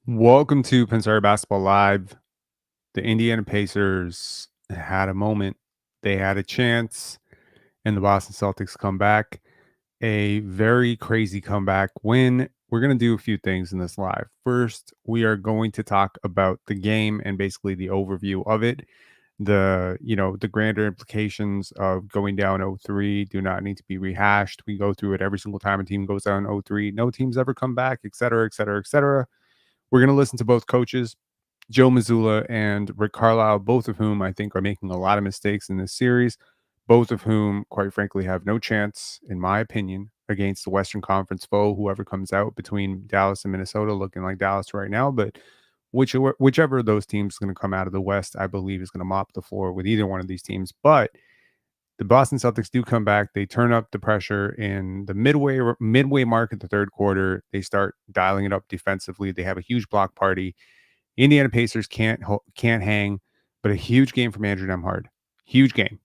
Welcome to Pensar Basketball Live. The Indiana Pacers had a moment. They had a chance, and the Boston Celtics come back. A very crazy comeback win. We're going to do a few things in this live. First, we are going to talk about the game and basically the overview of it. The grander implications of going down 0-3 do not need to be rehashed. We go through it every single time a team goes down 0-3. No teams ever come back, et cetera, et cetera, et cetera. We're going to listen to both coaches, Joe Mazzulla and Rick Carlisle, both of whom I think are making a lot of mistakes in this series, both of whom, quite frankly, have no chance, in my opinion, against the Western Conference foe, whoever comes out between Dallas and Minnesota, looking like Dallas right now. But whichever of those teams is going to come out of the West, I believe is going to mop the floor with either one of these teams. But the Boston Celtics do come back. They turn up the pressure in the midway mark of the third quarter. They start dialing it up defensively. They have a huge block party. Indiana Pacers can't hang, but a huge game from Andrew Nembhard. Huge game.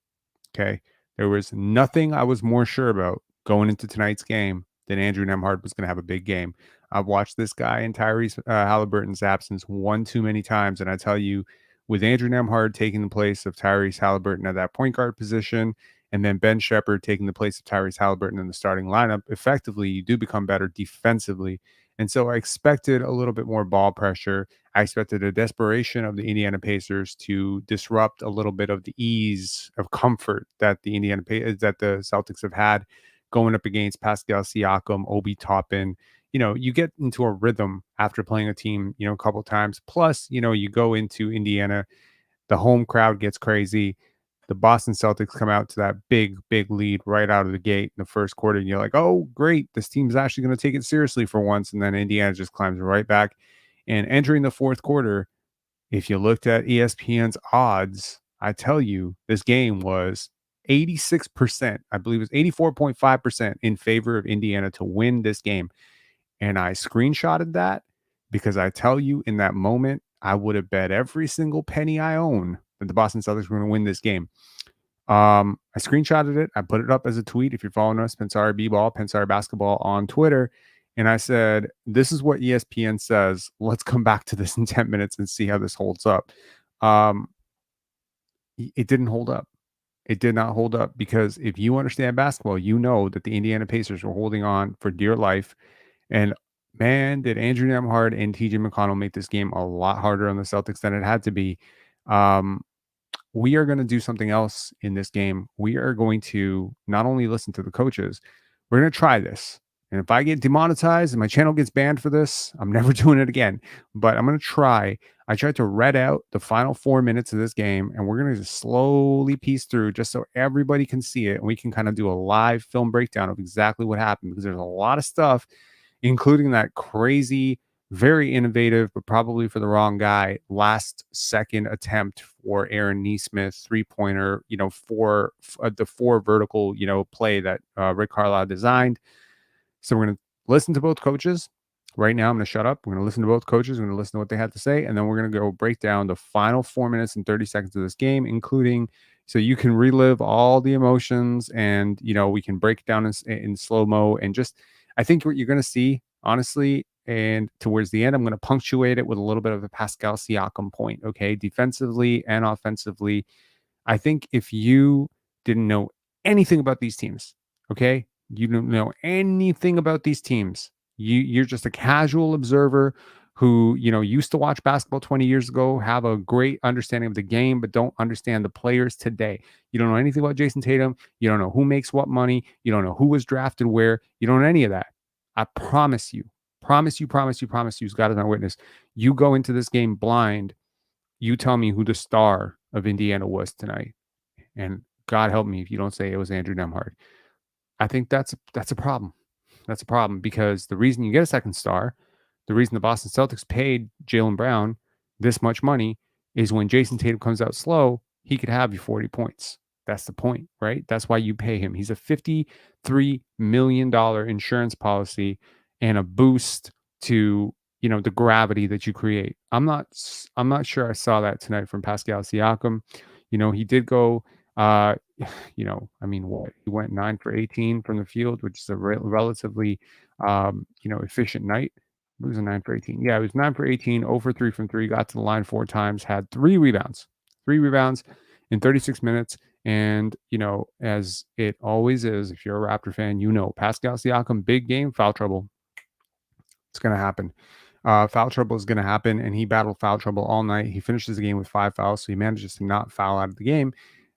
Okay. There was nothing I was more sure about going into tonight's game than Andrew Nembhard was going to have a big game. I've watched this guy in Tyrese Haliburton's absence one too many times. And I tell you, with Andrew Nembhard taking the place of Tyrese Haliburton at that point guard position, and then Ben Shepherd taking the place of Tyrese Haliburton in the starting lineup, effectively, you do become better defensively. And so I expected a little bit more ball pressure. I expected a desperation of the Indiana Pacers to disrupt a little bit of the ease of comfort that the Celtics have had going up against Pascal Siakam, Obi Toppin. You get into a rhythm after playing a team, a couple times. Plus, you go into Indiana, the home crowd gets crazy. The Boston Celtics come out to that big, big lead right out of the gate in the first quarter. And you're like, oh, great. This team's actually going to take it seriously for once. And then Indiana just climbs right back. And entering the fourth quarter, if you looked at ESPN's odds, I tell you, this game was 86%. I believe it was 84.5% in favor of Indiana to win this game. And I screenshotted that because I tell you, in that moment, I would have bet every single penny I own that the Boston Celtics were going to win this game. I screenshotted it. I put it up as a tweet. If you're following us, Pensar B-Ball, Pensar Basketball on Twitter. And I said, this is what ESPN says. Let's come back to this in 10 minutes and see how this holds up. It didn't hold up. It did not hold up because if you understand basketball, you know that the Indiana Pacers were holding on for dear life. And man, did Andrew Nembhard and TJ McConnell make this game a lot harder on the Celtics than it had to be. We are going to do something else in this game. We are going to not only listen to the coaches, we're going to try this. And if I get demonetized and my channel gets banned for this, I'm never doing it again. But I'm going to try. I tried to read out the final 4 minutes of this game, and we're going to just slowly piece through just so everybody can see it. And we can kind of do a live film breakdown of exactly what happened because there's a lot of stuff, including that crazy, very innovative, but probably for the wrong guy, last second attempt for Aaron Nesmith 3-pointer, for the 4 vertical, play that Rick Carlisle designed. So we're going to listen to both coaches. Right now, I'm going to shut up. We're going to listen to both coaches. We're going to listen to what they had to say. And then we're going to go break down the final 4 minutes and 30 seconds of this game, including so you can relive all the emotions and, we can break it down in slow-mo. And just, I think what you're going to see, honestly, and towards the end, I'm going to punctuate it with a little bit of a Pascal Siakam point, okay? Defensively and offensively. I think if you didn't know anything about these teams, okay? You don't know anything about these teams. You're just a casual observer who, used to watch basketball 20 years ago, have a great understanding of the game, but don't understand the players today. You don't know anything about Jason Tatum. You don't know who makes what money. You don't know who was drafted where. You don't know any of that. I promise you, promise you, as God is my witness. You go into this game blind. You tell me who the star of Indiana was tonight. And God help me if you don't say it was Andrew Nembhard. I think that's a problem. That's a problem because the reason you get a second star, the reason the Boston Celtics paid Jaylen Brown this much money is when Jason Tatum comes out slow, he could have you 40 points. That's the point, right? That's why you pay him. He's a $53 million insurance policy and a boost to, the gravity that you create. I'm not sure I saw that tonight from Pascal Siakam. He did go he went 9 for 18 from the field, which is a relatively, efficient night. It was a 9 for 18. Yeah, it was 9 for 18, 0 for 3 from 3, got to the line 4 times, had 3 rebounds. 3 rebounds in 36 minutes. And, as it always is, if you're a Raptor fan, Pascal Siakam, big game, foul trouble. It's going to happen. Foul trouble is going to happen, and he battled foul trouble all night. He finishes the game with 5 fouls, so he manages to not foul out of the game.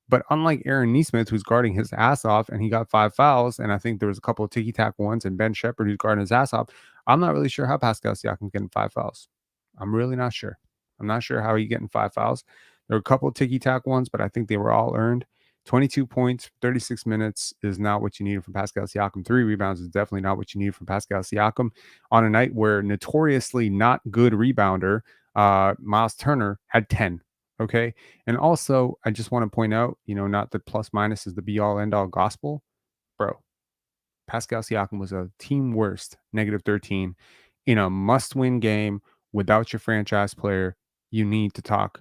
But unlike Aaron Nesmith, who's guarding his ass off, and he got 5 fouls, and I think there was a couple of ticky-tack ones, and Ben Shepherd, who's guarding his ass off, I'm not really sure how Pascal Siakam's getting 5 fouls. I'm really not sure. I'm not sure how he's getting 5 fouls. There were a couple of ticky-tack ones, but I think they were all earned. 22 points, 36 minutes is not what you needed from Pascal Siakam. 3 rebounds is definitely not what you needed from Pascal Siakam on a night where notoriously not good rebounder Miles Turner had 10. Okay. And also, I just want to point out, not that plus minus is the be all end all gospel. Bro, Pascal Siakam was a team worst, -13 in a must win game without your franchise player. We need to talk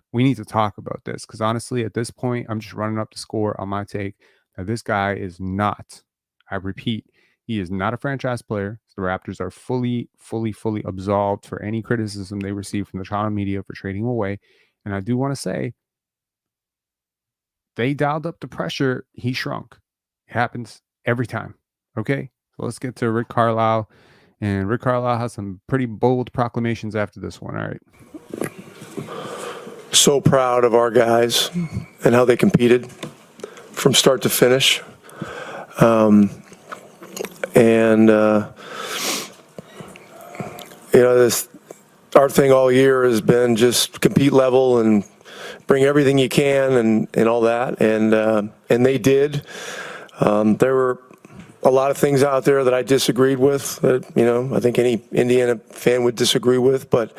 about this, because honestly, at this point, I'm just running up the score on my take that this guy is not, I repeat, he is not a franchise player. The Raptors are fully absolved for any criticism they receive from the Toronto media for trading him away. And I do want to say, they dialed up the pressure. He shrunk. It happens every time. Okay. So let's get to Rick Carlisle. And Rick Carlisle has some pretty bold proclamations after this one. All right. So proud of our guys and how they competed from start to finish. Our thing all year has been just compete level and bring everything you can and all that. And they did. There were a lot of things out there that I disagreed with that, I think any Indiana fan would disagree with, but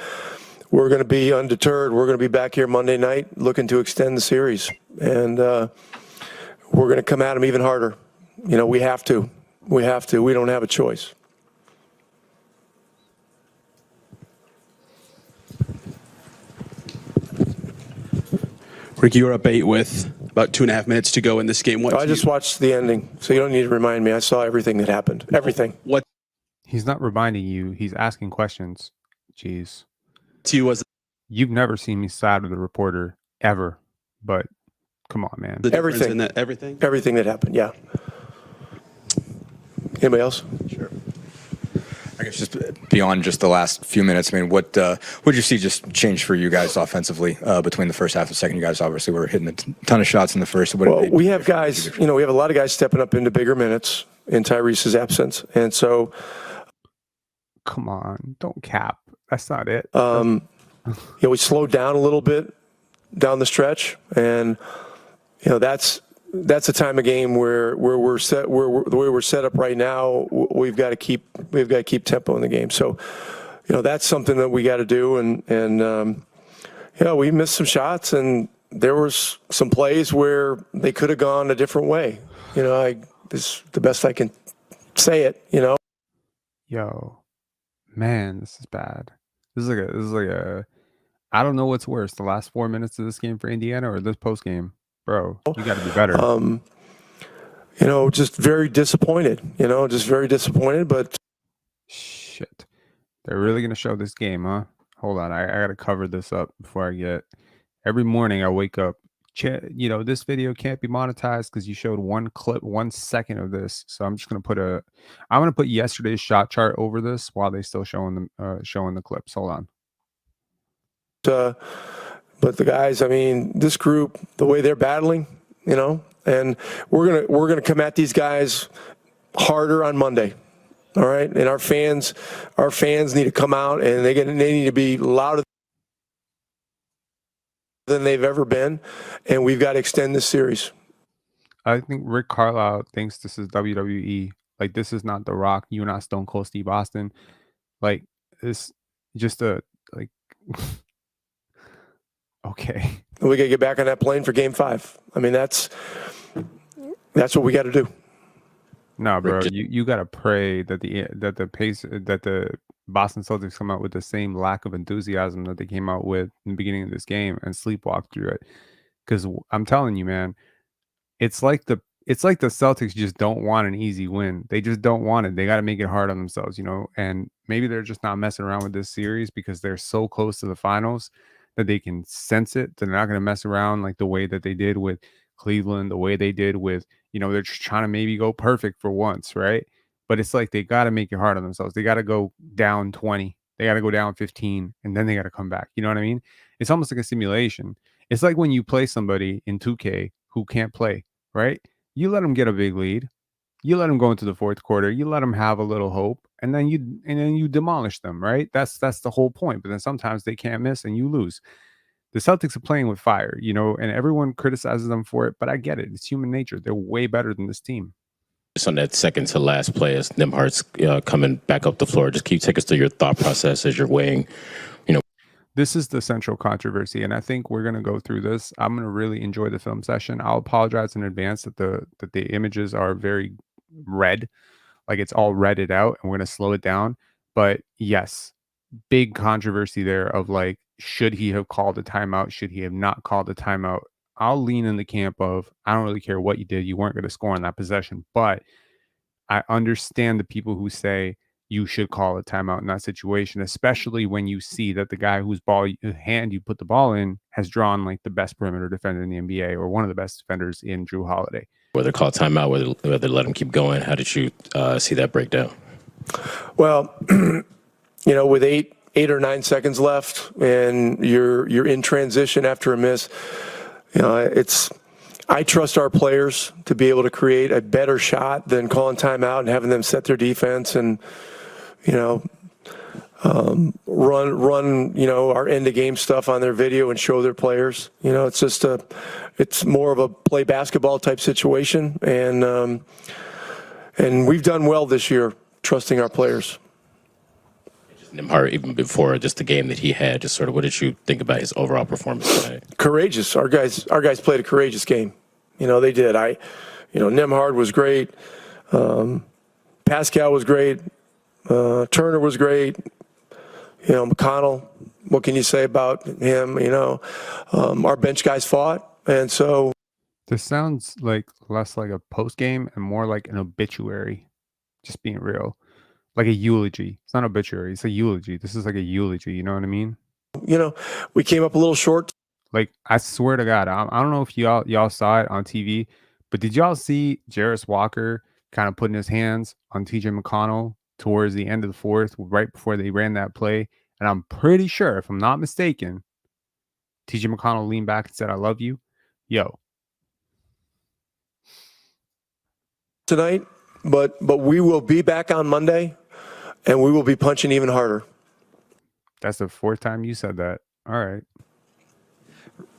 we're going to be undeterred. We're going to be back here Monday night looking to extend the series. And we're going to come at them even harder. We have to. We don't have a choice. Rick, you were up 8 with about 2.5 minutes to go in this game. I just watched the ending, so you don't need to remind me. I saw everything that happened. Everything. What? He's not reminding you. He's asking questions. Jeez. To you was You've never seen me side with a reporter ever, but come on, man. Everything. Everything? Everything that happened, yeah. Anybody else? Sure. I guess just beyond just the last few minutes, I mean, what did you see just change for you guys offensively between the first half and the second? You guys obviously were hitting a ton of shots in the first. Well, we have guys, we have a lot of guys stepping up into bigger minutes in Tyrese's absence. And so. Come on, don't cap. That's not it. We slowed down a little bit down the stretch. And, that's a time of game where we're set, the way we're set up right now, we've got to keep tempo in the game. So, that's something that we got to do. And we missed some shots, and there was some plays where they could have gone a different way. This is the best I can say it. Yo, man, this is bad. This is like a. I don't know what's worse, the last 4 minutes of this game for Indiana or this post game. Bro, you got to be better. Just very disappointed. But shit, they're really gonna show this game, huh? Hold on, I gotta cover this up before I get. Every morning I wake up. This video can't be monetized because you showed one clip, 1 second of this. So I'm just gonna put yesterday's shot chart over this while they still showing the clips. Hold on. But the guys, this group, the way they're battling, and we're gonna come at these guys harder on Monday. All right, and our fans need to come out, and they need to be louder than they've ever been, and we've got to extend this series. I think Rick Carlisle thinks this is WWE. Like, this is not The Rock. You're not Stone Cold Steve Austin. Like, this just okay. We got to get back on that plane for Game 5. That's what we got to do. No, bro, you got to pray that the Boston Celtics come out with the same lack of enthusiasm that they came out with in the beginning of this game and sleepwalk through it. Because I'm telling you, man, it's like the it's like the Celtics just don't want an easy win. They just don't want it. They got to make it hard on themselves, and maybe they're just not messing around with this series because they're so close to the finals that they can sense it. They're not going to mess around like the way that they did with Cleveland, the way they did with, they're just trying to maybe go perfect for once, right? But it's like they got to make it hard on themselves. They got to go down 20. They got to go down 15, and then they got to come back. You know what I mean? It's almost like a simulation. It's like when you play somebody in 2K who can't play, right? You let them get a big lead. You let them go into the fourth quarter. You let them have a little hope, and then you demolish them, right? That's the whole point. But then sometimes they can't miss, and you lose. The Celtics are playing with fire, and everyone criticizes them for it. But I get it; it's human nature. They're way better than this team. Just on that second to last play, as Nembhard's coming back up the floor, just can you take us through your thought process as you're weighing, This is the central controversy, and I think we're going to go through this. I'm going to really enjoy the film session. I'll apologize in advance that the images are very red, like it's all redded out, and we're going to slow it down. But yes, big controversy there of like, should he have called a timeout? Should he have not called a timeout? I'll lean in the camp of, I don't really care what you did. You weren't going to score on that possession, but I understand the people who say you should call a timeout in that situation, especially when you see that the guy whose hand you put the ball in has drawn like the best perimeter defender in the NBA or one of the best defenders in Drew Holiday. whether call timeout, whether let him keep going? How did you see that breakdown? Well, with 8 or 9 seconds left, and you're in transition after a miss, I trust our players to be able to create a better shot than calling timeout and having them set their defense and, run, our end of game stuff on their video and show their players. It's more of a play basketball type situation. And we've done well this year, trusting our players. Nembhard, even before just the game that he had, just sort of what did you think about his overall performance tonight? Courageous. Our guys played a courageous game. They did. Nembhard was great. Pascal was great. Turner was great. McConnell, what can you say about him? Our bench guys fought. And so This sounds like less like a post game and more like an obituary, just being real. Like a eulogy. It's not obituary. It's a eulogy. This is like a eulogy. You know what I mean? we came up a little short. Like, I swear to God, I don't know if y'all saw it on TV, but did y'all see Jarris Walker kind of putting his hands on TJ McConnell towards the end of the fourth, right before they ran that play? And I'm pretty sure, if I'm not mistaken, TJ McConnell leaned back and said, "I love you." Yo. Tonight, but we will be back on Monday, and we will be punching even harder. That's the fourth time you said that. All right.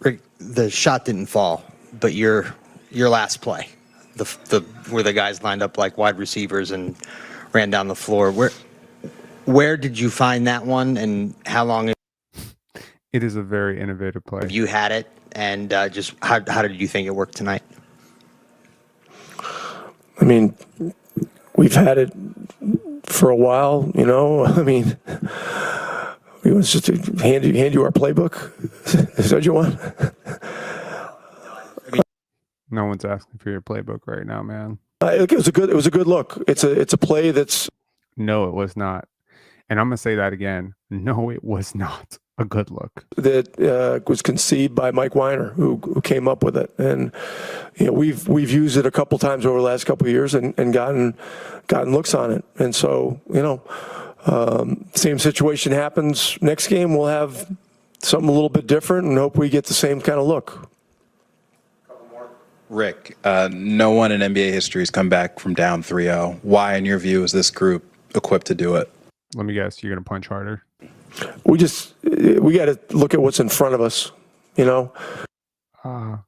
Rick, the shot didn't fall, but your last play, the where the guys lined up like wide receivers and ran down the floor. Where did you find that one, and how long It is a very innovative play. have you had it? And just how did you think it worked tonight? I mean, we've had it for a while, we want just to hand you our playbook. Is that what you want? No one's asking for your playbook right now, man. It was a good look. It's a play that's. No, it was not. And I'm gonna say that again. No, it was not a good look. That was conceived by Mike Weiner, who came up with it, and we've used it a couple times over the last couple of years and gotten looks on it, and so same situation happens next game. We'll have something a little bit different and hope we get the same kind of look. Rick, no one in NBA history has come back from down 3-0. Why, in your view, is this group equipped to do it? Let me guess, you're gonna punch harder. We got to look at what's in front of us. I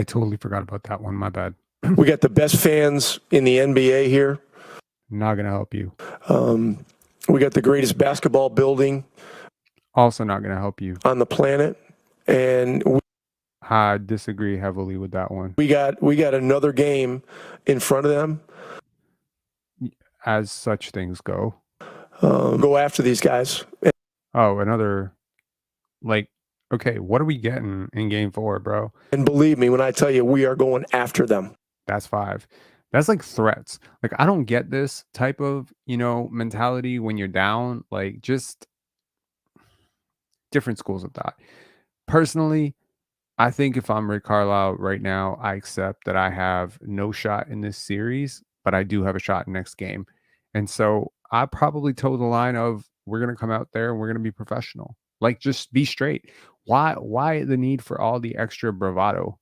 totally forgot about that one. My bad. We got the best fans in the NBA here. Not gonna help you. We got the greatest basketball building Also not gonna help you. on the planet, and I disagree heavily with that one. we got another game in front of them. As such things go. Go after these guys. Oh, another okay, what are we getting in game 4, bro? And believe me when I tell you, we are going after them. That's 5. That's like threats. Like, I don't get this type of, mentality when you're down. Like, just different schools of thought. Personally, I think if I'm Rick Carlisle right now, I accept that I have no shot in this series, but I do have a shot next game. And so I probably toe the line of we're gonna come out there and we're gonna be professional. Like, just be straight. Why the need for all the extra bravado?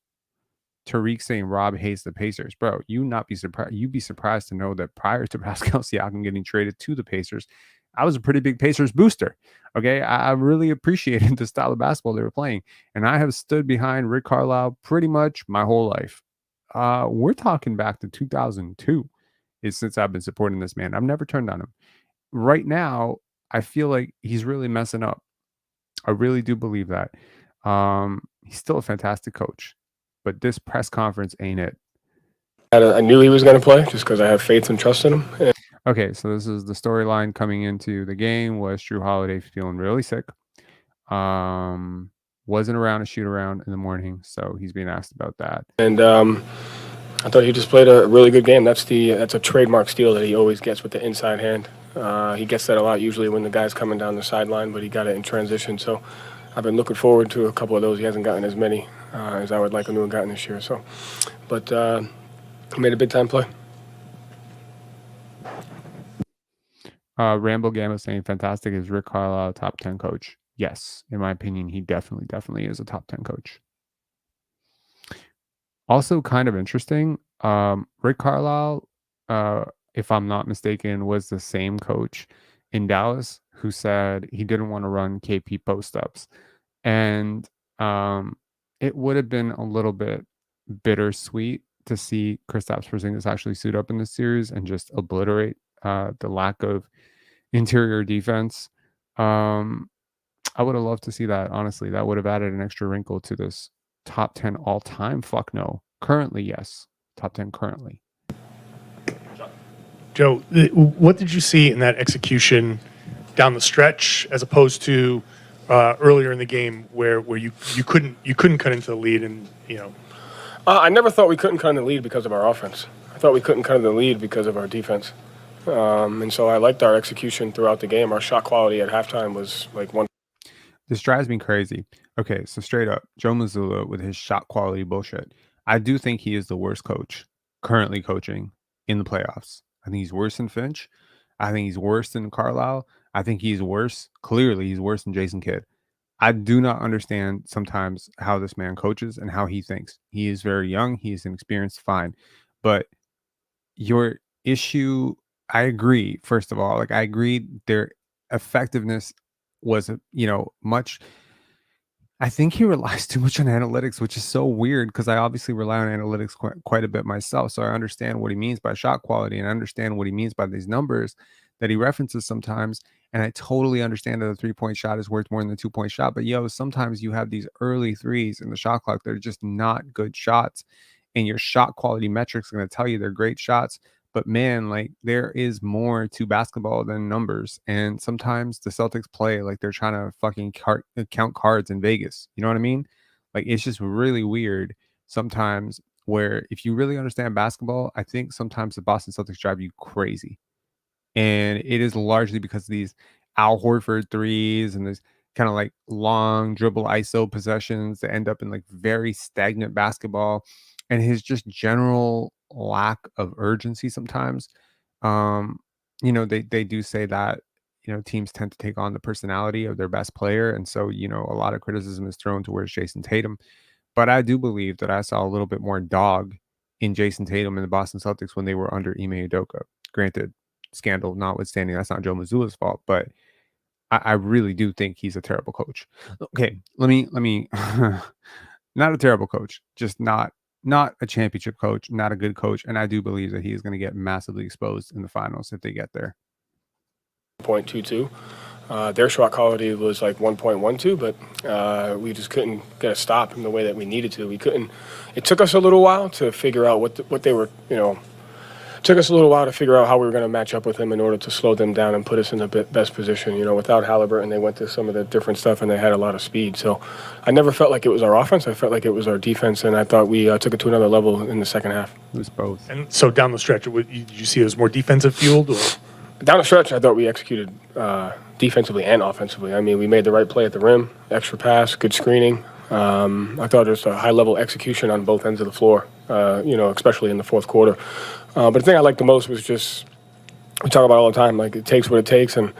Tariq saying Rob hates the Pacers. Bro, you'd be surprised to know that prior to Pascal Siakam getting traded to the Pacers, I was a pretty big Pacers booster. Okay. I really appreciated the style of basketball they were playing. And I have stood behind Rick Carlisle pretty much my whole life. We're talking back to 2002 is since I've been supporting this man. I've never turned on him. Right now, I feel like he's really messing up. I really do believe that. He's still a fantastic coach, but this press conference ain't it. I knew he was going to play just because I have faith and trust in him. Okay, so this is the storyline coming into the game was Drew Holiday feeling really sick. Wasn't around a shoot around in the morning, so he's being asked about that. And I thought he just played a really good game. That's a trademark steal that he always gets with the inside hand. He gets that a lot usually when the guy's coming down the sideline, but he got it in transition. So I've been looking forward to a couple of those. He hasn't gotten as many as I would like him to have gotten this year. So, but he made a big time play. Rambo Gamma saying fantastic. Is Rick Carlisle a top 10 coach? Yes, in my opinion, he definitely is a top 10 coach. Also, kind of interesting. Rick Carlisle, if I'm not mistaken, was the same coach in Dallas who said he didn't want to run KP post ups, and it would have been a little bit bittersweet to see Kristaps Porzingis actually suit up in this series and just obliterate the lack of interior defense. I would have loved to see that. Honestly, that would have added an extra wrinkle to this top 10 all time. Fuck no. Currently, yes. Top 10 currently. Joe, what did you see in that execution down the stretch as opposed to earlier in the game where you couldn't cut into the lead and I never thought we couldn't cut in the lead because of our offense. I thought we couldn't cut in the lead because of our defense. And so I liked our execution throughout the game. Our shot quality at halftime was like one. This drives me crazy. Okay, so straight up, Joe Mazzulla with his shot quality bullshit. I do think he is the worst coach currently coaching in the playoffs. I think he's worse than Finch. I think he's worse than Carlisle. I think he's worse. Clearly, he's worse than Jason Kidd. I do not understand sometimes how this man coaches and how he thinks. He is very young. He is inexperienced. Fine. But your issue, I agree, first of all. Like, I agree their effectiveness was, much. I think he relies too much on analytics, which is so weird because I obviously rely on analytics quite a bit myself. So I understand what he means by shot quality and I understand what he means by these numbers that he references sometimes. And I totally understand that a 3-point shot is worth more than the 2-point shot. But sometimes you have these early threes in the shot clock that are just not good shots. And your shot quality metrics are going to tell you they're great shots. But man, like, there is more to basketball than numbers. And sometimes the Celtics play like they're trying to fucking count cards in Vegas. You know what I mean? Like, it's just really weird sometimes where if you really understand basketball, I think sometimes the Boston Celtics drive you crazy. And it is largely because of these Al Horford threes and this kind of like long dribble ISO possessions that end up in like very stagnant basketball and his just general lack of urgency sometimes. They do say that, teams tend to take on the personality of their best player. And so, a lot of criticism is thrown towards Jason Tatum. But I do believe that I saw a little bit more dog in Jason Tatum and the Boston Celtics when they were under Ime Udoka. Granted, scandal notwithstanding, that's not Joe Mazzulla's fault, but I really do think he's a terrible coach. Okay, let me not a terrible coach, just not a championship coach, not a good coach. And I do believe that he is going to get massively exposed in the finals if they get there. 0.22. Their shot quality was like 1.12, but we just couldn't get a stop in the way that we needed to. We couldn't. It took us a little while to figure out what they were, took us a little while to figure out how we were going to match up with them in order to slow them down and put us in the best position. Without Haliburton, they went to some of the different stuff and they had a lot of speed. So I never felt like it was our offense. I felt like it was our defense, and I thought we took it to another level in the second half. It was both. And so down the stretch, did you see it was more defensive fueled? Or? Down the stretch, I thought we executed defensively and offensively. I mean, we made the right play at the rim, extra pass, good screening. I thought there was a high-level execution on both ends of the floor, especially in the fourth quarter. But the thing I liked the most was just, we talk about it all the time, like it takes what it takes, and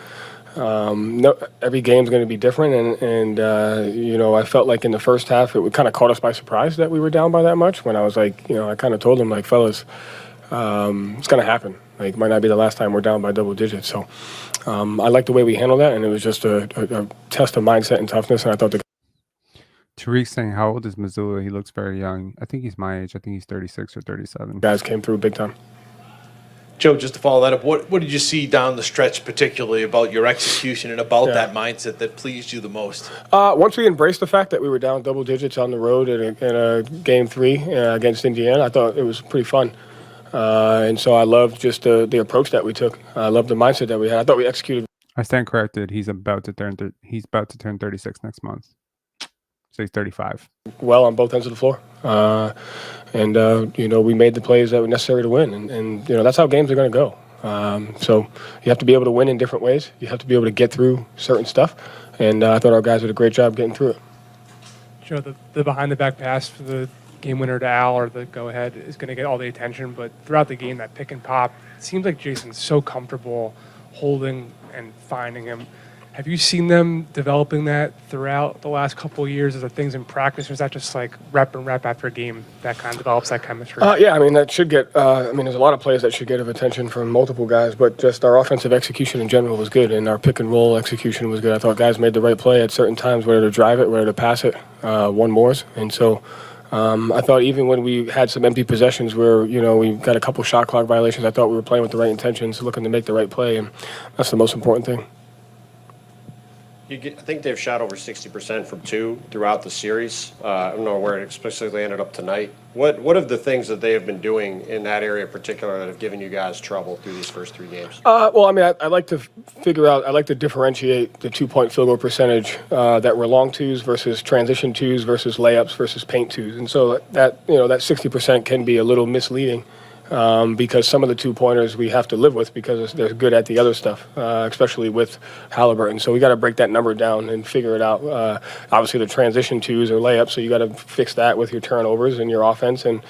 every game's going to be different. And I felt like in the first half it kind of caught us by surprise that we were down by that much. When I was like, I kind of told them, like, fellas, it's going to happen. Like, it might not be the last time we're down by double digits. So I like the way we handled that, and it was just a test of mindset and toughness. And I thought Tariq saying, how old is Mazzulla? He looks very young. I think he's my age. I think he's 36 or 37. guys came through big time. Joe, just to follow that up, what did you see down the stretch particularly about your execution and about that mindset that pleased you the most? Once we embraced the fact that we were down double digits on the road in a game 3 against Indiana, I thought it was pretty fun. And so I loved just the approach that we took. I loved the mindset that we had. I thought we executed. I stand corrected. He's about to turn 36 next month. So he's 35. Well on both ends of the floor. We made the plays that were necessary to win. And that's how games are going to go. So you have to be able to win in different ways. You have to be able to get through certain stuff. And I thought our guys did a great job getting through it. Joe, the behind-the-back pass for the game winner to Al or the go-ahead is going to get all the attention. But throughout the game, that pick and pop, it seems like Jason's so comfortable holding and finding him. Have you seen them developing that throughout the last couple of years? Is there things in practice, or is that just like rep and rep after a game that kind of develops that chemistry? Yeah, I mean, that should get there's a lot of plays that should get attention from multiple guys, but just our offensive execution in general was good, and our pick and roll execution was good. I thought guys made the right play at certain times, whether to drive it, whether to pass it, one mores. And so I thought even when we had some empty possessions where, we got a couple shot clock violations, I thought we were playing with the right intentions, looking to make the right play, and that's the most important thing. I think they've shot over 60% from 2 throughout the series. I don't know where it explicitly ended up tonight. What of the things that they have been doing in that area in particular that have given you guys trouble through these first 3 games? I like to I like to differentiate the 2-point field goal percentage that were long twos versus transition twos versus layups versus paint twos. And so that 60% can be a little misleading. Because some of the 2-pointers we have to live with because they're good at the other stuff, especially with Haliburton. So we got to break that number down and figure it out. Obviously, the transition twos are layups, so you got to fix that with your turnovers and your offense and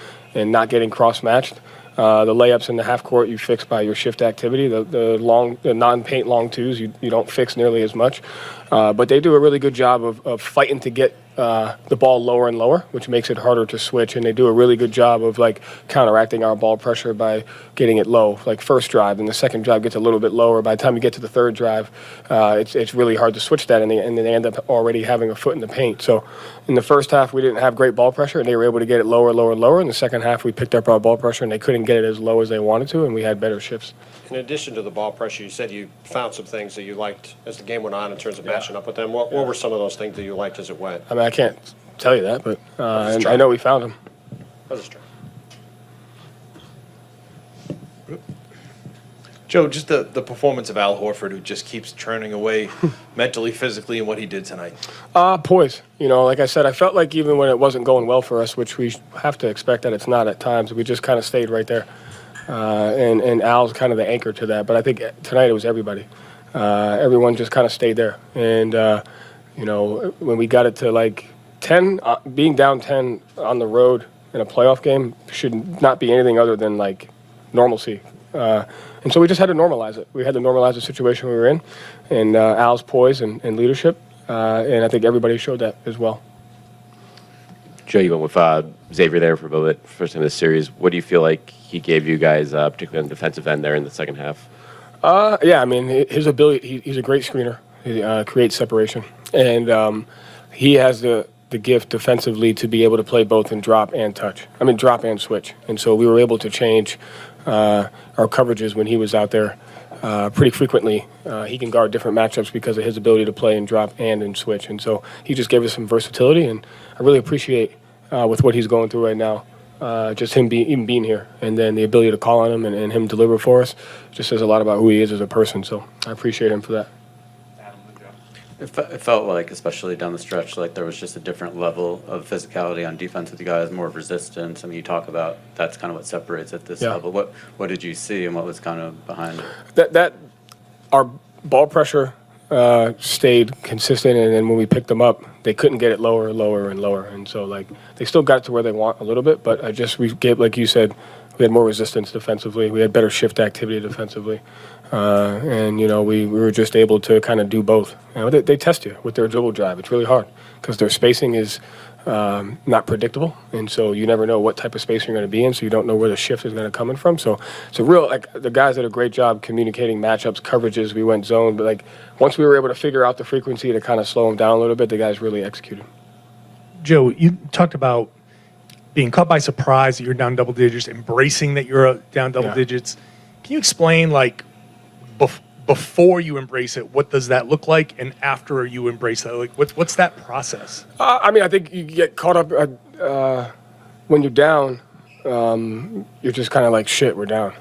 not getting cross-matched. The layups in the half court you fix by your shift activity. The non-paint long twos you don't fix nearly as much. But they do a really good job of fighting to get the ball lower and lower, which makes it harder to switch. And they do a really good job of counteracting our ball pressure by getting it low. Like first drive, and the second drive gets a little bit lower. By the time you get to the third drive, it's really hard to switch that, and then they end up already having a foot in the paint. So in the first half, we didn't have great ball pressure, and they were able to get it lower, lower, lower. In the second half, we picked up our ball pressure, and they couldn't get it as low as they wanted to, and we had better shifts. In addition to the ball pressure, you said you found some things that you liked as the game went on in terms of matching up with them. What were some of those things that you liked as it went? I mean, I can't tell you that, but I know we found them. Let's try. Joe, just the performance of Al Horford, who just keeps churning away mentally, physically, and what he did tonight. Poise. Like I said, I felt like even when it wasn't going well for us, which we have to expect that it's not at times, we just kind of stayed right there. And Al's kind of the anchor to that. But I think tonight it was everybody. Everyone just kind of stayed there. And, when we got it to 10, being down 10 on the road in a playoff game should not be anything other than normalcy. And so we just had to normalize it. We had to normalize the situation we were in. And Al's poise and leadership. And I think everybody showed that as well. Joe, you went with Xavier there for a little bit, first time in the series. What do you feel like he gave you guys, particularly on the defensive end there in the second half? Yeah, I mean, his ability, he's a great screener. He creates separation. And he has the gift defensively to be able to play both in drop and switch. And so we were able to change our coverages when he was out there pretty frequently. He can guard different matchups because of his ability to play in drop and in switch. And so he just gave us some versatility, and I really appreciate with what he's going through right now, just him even being here, and then the ability to call on him and him deliver for us just says a lot about who he is as a person. So I appreciate him for that. It felt like, especially down the stretch, like there was just a different level of physicality on defense with you guys, more of resistance. I mean, you talk about that's kind of what separates at this level. What did you see, and what was kind of behind it? That our ball pressure stayed consistent, and then when we picked them up, they couldn't get it lower, and lower, and so like they still got it to where they want a little bit, but we gave, like you said, we had more resistance defensively. We had better shift activity defensively. And, we were just able to kind of do both. They test you with their dribble drive. It's really hard because their spacing is not predictable. And so you never know what type of space you're going to be in, so you don't know where the shift is going to come in from. So it's a real, the guys did a great job communicating matchups, coverages. We went zone. But, once we were able to figure out the frequency to kind of slow them down a little bit, the guys really executed. Joe, you talked about being caught by surprise that you're down double digits, embracing that you're down double digits. Can you explain, before you embrace it, what does that look like, and after you embrace that, what's that process? I think you get caught up when you're down. You're just kind of like, shit, we're down,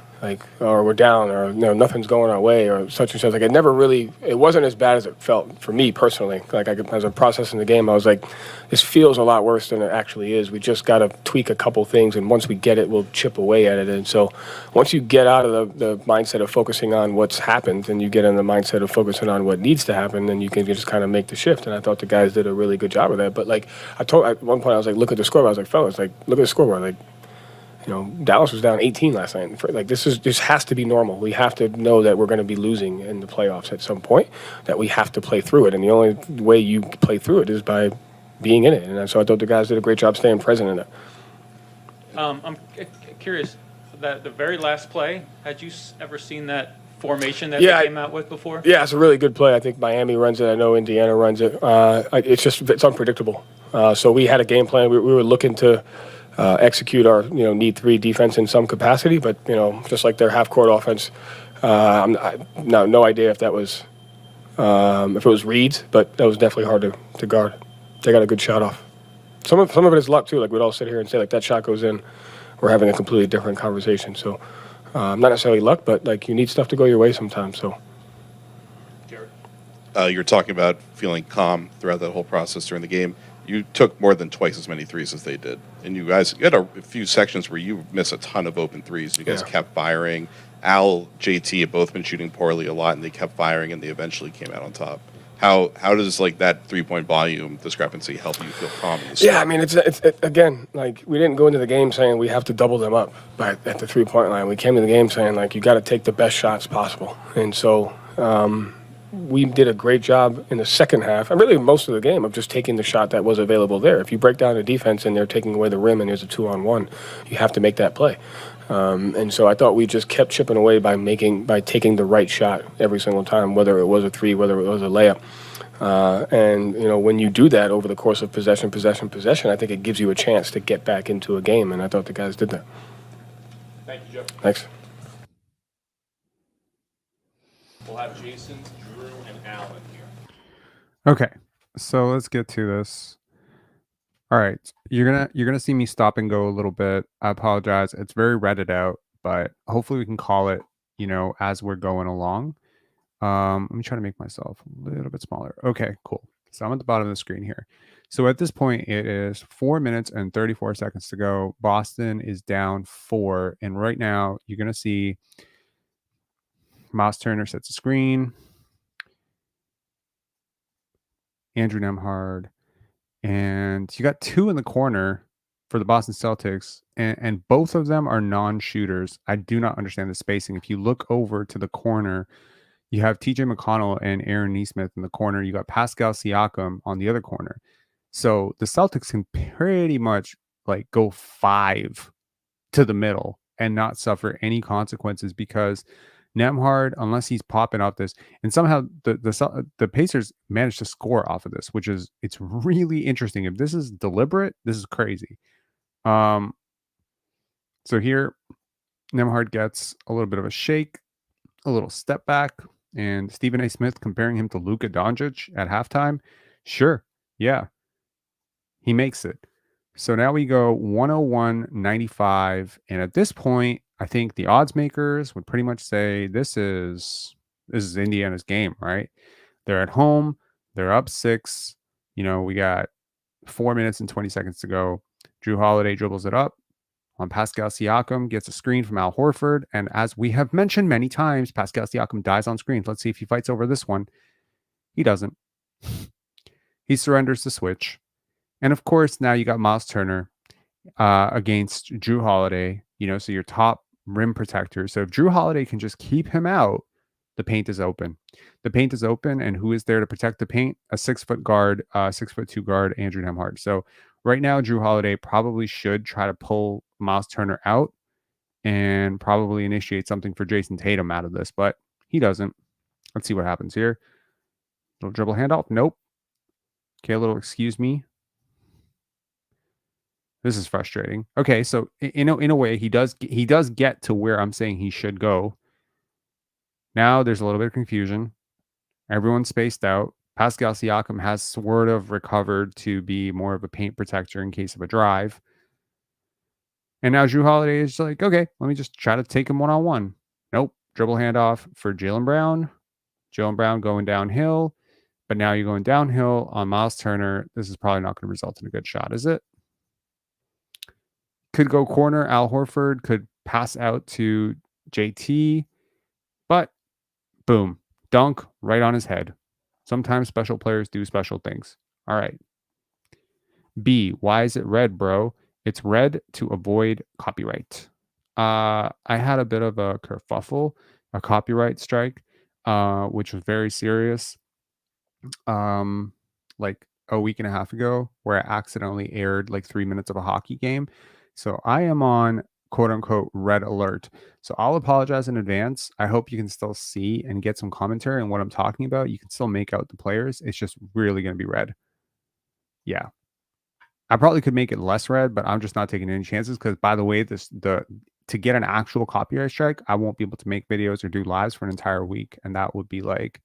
or we're down, or nothing's going our way, or such and such. It wasn't as bad as it felt for me personally. As I'm processing the game, I was like, this feels a lot worse than it actually is. We just got to tweak a couple things, and once we get it, we'll chip away at it. And so once you get out of the mindset of focusing on what's happened, and you get in the mindset of focusing on what needs to happen, then you can just kind of make the shift. And I thought the guys did a really good job of that. But at one point, I was like, look at the scoreboard. I was like, fellas, look at the scoreboard. Dallas was down 18 last night. This has to be normal. We have to know that we're going to be losing in the playoffs at some point, that we have to play through it. And the only way you play through it is by being in it. And so I thought the guys did a great job staying present in it. I'm curious, the very last play, had you ever seen that formation that they came out with before? Yeah, it's a really good play. I think Miami runs it. I know Indiana runs it. It's unpredictable. So we had a game plan. We were looking to execute our need 3 defense in some capacity, but just like their half court offense, no idea if that was if it was reads, but that was definitely hard to guard. They got a good shot off. Some of it is luck too. We'd all sit here and say that shot goes in, we're having a completely different conversation. So not necessarily luck, but you need stuff to go your way sometimes. So you're talking about feeling calm throughout that whole process during the game. You took more than twice as many threes as they did. And you had a few sections where you missed a ton of open threes. You guys kept firing. Al, JT have both been shooting poorly a lot, and they kept firing, and they eventually came out on top. How does that 3-point volume discrepancy help you feel calm? Yeah, it's again, we didn't go into the game saying we have to double them up at the 3-point line. We came to the game saying you got to take the best shots possible. And so we did a great job in the second half, and really most of the game, of just taking the shot that was available there. If you break down the defense and they're taking away the rim and there's a 2-on-1, you have to make that play. And so I thought we just kept chipping away by taking the right shot every single time, whether it was a 3, whether it was a layup. And when you do that over the course of possession, I think it gives you a chance to get back into a game, and I thought the guys did that. Thank you, Joe. Thanks. We'll have Jason, Drew, and Alan here. Okay, so let's get to this. All right, you're gonna see me stop and go a little bit. I apologize. It's very Reddit out, but hopefully we can call it, as we're going along. Let me try to make myself a little bit smaller. Okay, cool. So I'm at the bottom of the screen here. So at this point, it is 4 minutes and 34 seconds to go. Boston is down 4, and right now you're gonna see Miles Turner sets the screen. Andrew Nembhard. And you got 2 in the corner for the Boston Celtics, and both of them are non-shooters. I do not understand the spacing. If you look over to the corner, you have TJ McConnell and Aaron Nesmith in the corner. You got Pascal Siakam on the other corner. So the Celtics can pretty much go 5 to the middle and not suffer any consequences, because Nembhard, unless he's popping off this, and somehow the Pacers managed to score off of this, it's really interesting. If this is deliberate, this is crazy. So here, Nembhard gets a little bit of a shake, a little step back, and Stephen A. Smith comparing him to Luka Doncic at halftime. Sure, yeah, he makes it. So now we go 101-95. And at this point, I think the odds makers would pretty much say this is Indiana's game, right? They're at home, they're up 6. We got 4 minutes and 20 seconds to go. Drew Holiday dribbles it up on Pascal Siakam, gets a screen from Al Horford. And as we have mentioned many times, Pascal Siakam dies on screens. Let's see if he fights over this one. He doesn't. He surrenders the switch. And of course, now you got Miles Turner against Drew Holiday, so your top rim protector. So if Drew Holiday can just keep him out, the paint is open. The paint is open, and who is there to protect the paint? A 6-foot guard, 6'2" guard, Andrew Nembhard. So right now, Drew Holiday probably should try to pull Miles Turner out and probably initiate something for Jason Tatum out of this, but he doesn't. Let's see what happens here. Little dribble handoff. Nope. Okay, a little excuse me. This is frustrating. Okay, so in a way, he does get to where I'm saying he should go. Now there's a little bit of confusion. Everyone's spaced out. Pascal Siakam has sort of recovered to be more of a paint protector in case of a drive. And now Drew Holiday is like, okay, let me just try to take him one-on-one. Nope. Dribble handoff for Jaylen Brown. Jaylen Brown going downhill. But now you're going downhill on Miles Turner. This is probably not going to result in a good shot, is it? Could go corner. Al Horford could pass out to JT. But boom. Dunk right on his head. Sometimes special players do special things. All right. B, why is it red, bro? It's red to avoid copyright. I had a bit of a kerfuffle, a copyright strike, which was very serious. Like a week and a half ago, where I accidentally aired like 3 minutes of a hockey game. So I am on quote unquote red alert. So I'll apologize in advance. I hope you can still see and get some commentary on what I'm talking about. You can still make out the players. It's just really going to be red. Yeah. I probably could make it less red, but I'm just not taking any chances because, by the way, to get an actual copyright strike, I won't be able to make videos or do lives for an entire week, and that would be like,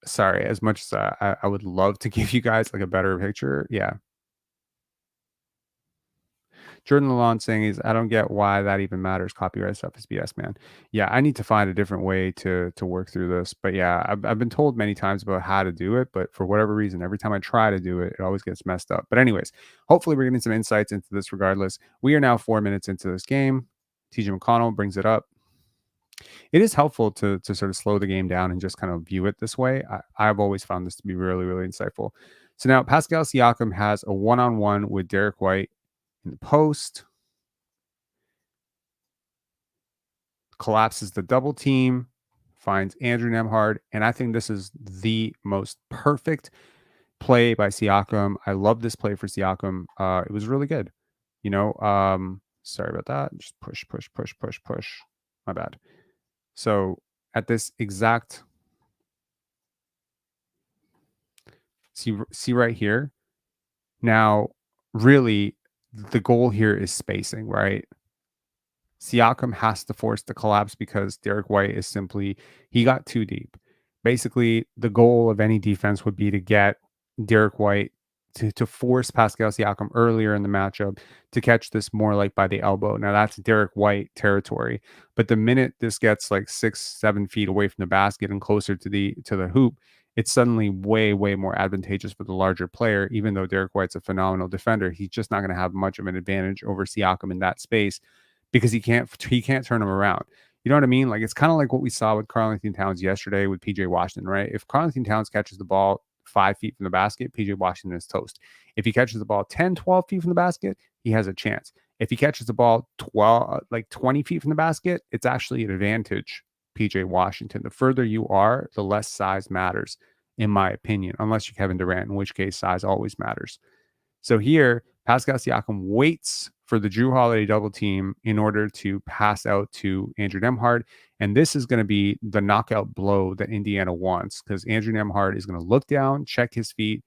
sorry, as much as I would love to give you guys like a better picture, yeah. Jordan Lalonde saying is, I don't get why that even matters. Copyright stuff is BS, man. Yeah, I need to find a different way to work through this. But yeah, I've been told many times about how to do it, but for whatever reason, every time I try to do it, it always gets messed up. But anyways, hopefully we're getting some insights into this regardless. We are now 4 minutes into this game. TJ McConnell brings it up. It is helpful to sort of slow the game down and just kind of view it this way. I've always found this to be really, really insightful. So now Pascal Siakam has a one-on-one with Derek White in the post. Collapses the double team, finds Andrew Nembhard, and I think this is the most perfect play by Siakam. I love this play for Siakam. It was really good. Sorry about that. Just push. My bad. So at this exact, see right here. Now, really, the goal here is spacing, right? Siakam has to force the collapse because Derek White is simply, he got too deep. Basically, the goal of any defense would be to get Derek White to force Pascal Siakam earlier in the matchup to catch this more like by the elbow. Now that's Derek White territory. But the minute this gets like 6-7 feet away from the basket and closer to the hoop, it's suddenly way, way more advantageous for the larger player. Even though Derek White's a phenomenal defender, he's just not going to have much of an advantage over Siakam in that space because he can't turn him around. You know what I mean? Like, it's kind of like what we saw with Karl-Anthony Towns yesterday with PJ Washington, right? If Karl-Anthony Towns catches the ball 5 feet from the basket, PJ Washington is toast. If he catches the ball 10, 12 feet from the basket, he has a chance. If he catches the ball 20 feet from the basket, it's actually an advantage, PJ Washington. The further you are, the less size matters, in my opinion, unless you're Kevin Durant, in which case size always matters. So here, Pascal Siakam waits for the Drew Holiday double team in order to pass out to Andrew Nembhard. And this is going to be the knockout blow that Indiana wants because Andrew Nembhard is going to look down, check his feet,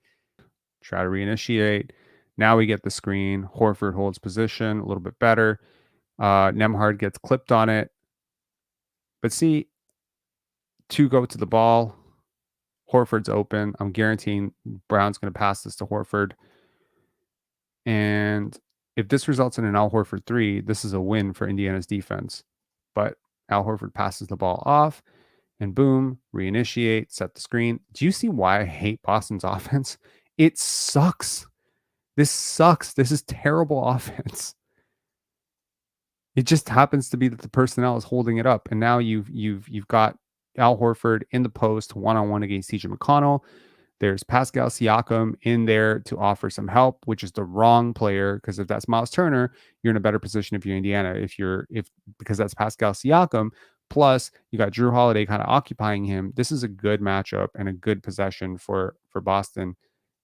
try to reinitiate. Now we get the screen. Horford holds position a little bit better. Nembhard gets clipped on it. But see, two go to the ball. Horford's open. I'm guaranteeing Brown's going to pass this to Horford. And if this results in an Al Horford 3, this is a win for Indiana's defense. But Al Horford passes the ball off, and boom, reinitiate, set the screen. Do you see why I hate Boston's offense? It sucks. This sucks. This is terrible offense. It just happens to be that the personnel is holding it up, and now you've got Al Horford in the post one-on-one against TJ McConnell. There's Pascal Siakam in there to offer some help, which is the wrong player, because if that's Miles Turner, you're in a better position if you're Indiana. Because that's Pascal Siakam, plus you got Drew Holiday kind of occupying him. This is a good matchup and a good possession for Boston.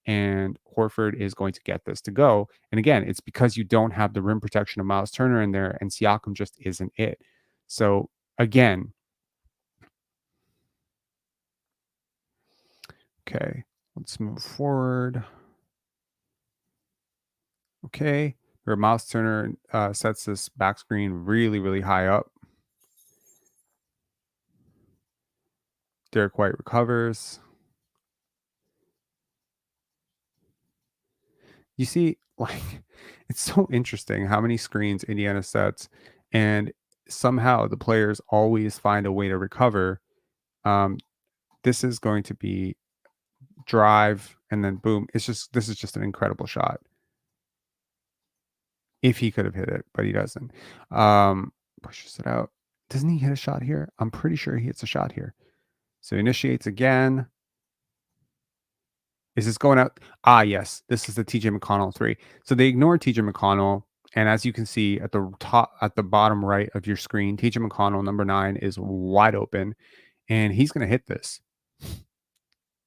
And Horford is going to get this to go. And again, it's because you don't have the rim protection of Miles Turner in there, and Siakam just isn't it. So again, okay, let's move forward. Okay, where Miles Turner sets this back screen really, really high up. Derek White recovers. You see, like, it's so interesting how many screens Indiana sets, and somehow the players always find a way to recover. This is going to be drive, and then boom. This is just an incredible shot. If he could have hit it, but he doesn't. Pushes it out. Doesn't he hit a shot here? I'm pretty sure he hits a shot here. So initiates again. Is this going out? Ah, yes. This is the TJ McConnell 3. So they ignore TJ McConnell. And as you can see at the bottom right of your screen, TJ McConnell, number 9, is wide open. And he's going to hit this.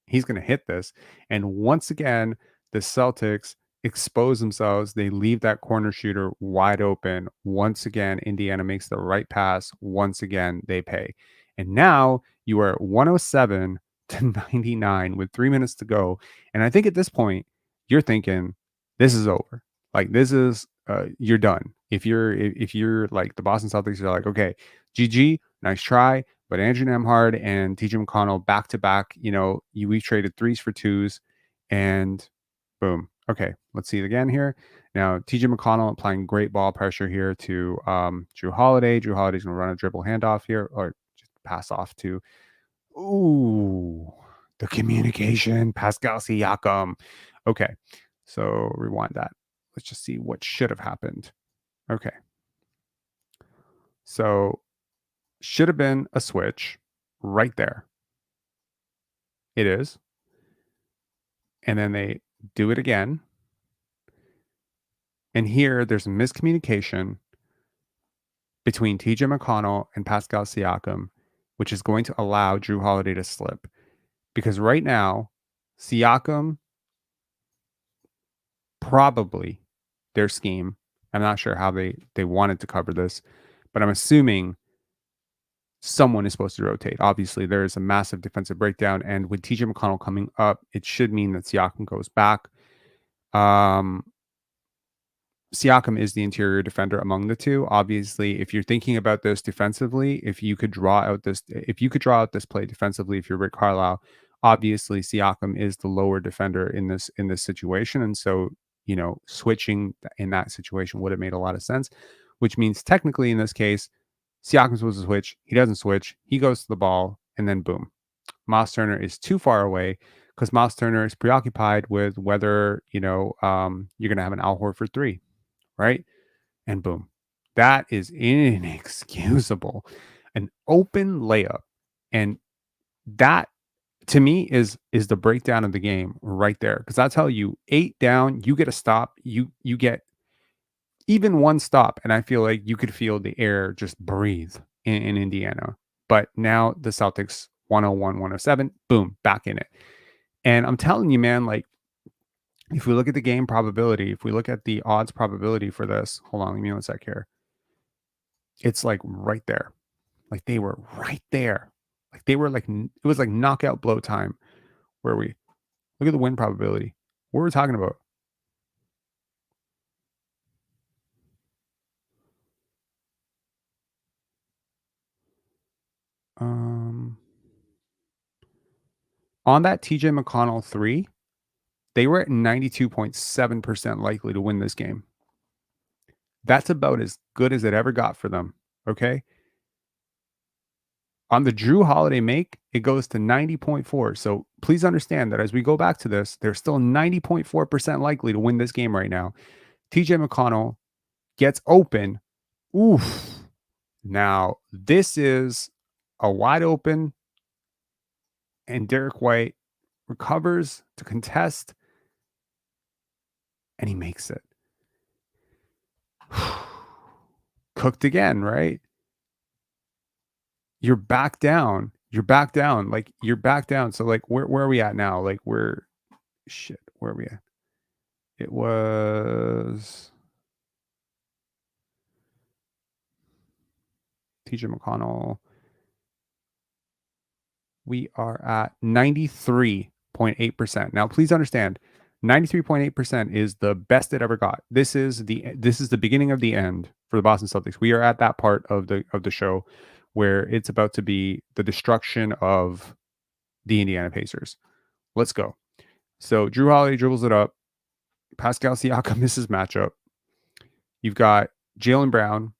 He's going to hit this. And once again, the Celtics expose themselves. They leave that corner shooter wide open. Once again, Indiana makes the right pass. Once again, they pay. And now you are at 107 to 99 with 3 minutes to go. And I think at this point, you're thinking, this is over. Like, this is, you're done. If you're like the Boston Celtics, you're like, okay, GG, nice try. But Andrew Nembhard and TJ McConnell back to back, we traded 3s for 2s, and boom. Okay, let's see it again here. Now, TJ McConnell applying great ball pressure here to Drew Holiday. Drew Holiday's going to run a dribble handoff here, or just pass off to, ooh, the communication, Pascal Siakam. Okay, so rewind that. Let's just see what should have happened. Okay. So, should have been a switch right there. It is. And then they do it again. And here there's a miscommunication between TJ McConnell and Pascal Siakam, which is going to allow Drew Holiday to slip. Because right now, Siakam, probably their scheme, I'm not sure how they wanted to cover this, but I'm assuming someone is supposed to rotate. Obviously, there is a massive defensive breakdown, and with TJ McConnell coming up, it should mean that Siakam goes back. Siakam is the interior defender among the two. Obviously, if you're thinking about this defensively, if you could draw out this play defensively, if you're Rick Carlisle, obviously Siakam is the lower defender in this situation, and so switching in that situation would have made a lot of sense. Which means technically in this case, Siakam's supposed to switch. He doesn't switch. He goes to the ball, and then boom, Miles Turner is too far away because Miles Turner is preoccupied with whether you're going to have an Al Horford 3. Right? And boom. That is inexcusable. An open layup. And that, to me, is the breakdown of the game right there. Because that's how 8 down, you get a stop. You get even one stop. And I feel like you could feel the air just breathe in Indiana. But now the Celtics 101, 107, boom, back in it. And I'm telling you, man, like, if we look at the game probability, if we look at the odds probability for this, hold on, give me one sec here. It's like right there. Like they were right there. Like they were like, it was like knockout blow time. Where are we? Look at the win probability. What we're talking about. On that TJ McConnell 3, They were at 92.7% likely to win this game. That's about as good as it ever got for them. Okay. On the Drew Holiday make, it goes to 90.4. So please understand that as we go back to this, they're still 90.4% likely to win this game right now. TJ McConnell gets open. Oof. Now, this is a wide open, and Derek White recovers to contest, and he makes it. Cooked again, right? You're back down. You're back down. Like, you're back down. So, like, where are we at now? Like, where are we at? It was TJ McConnell. We are at 93.8%. Now, please understand, 93.8% is the best it ever got. This is the beginning of the end for the Boston Celtics. We are at that part of the show where it's about to be the destruction of the Indiana Pacers. Let's go. So Drew Holiday dribbles it up. Pascal Siakam misses matchup. You've got Jaylen Brown,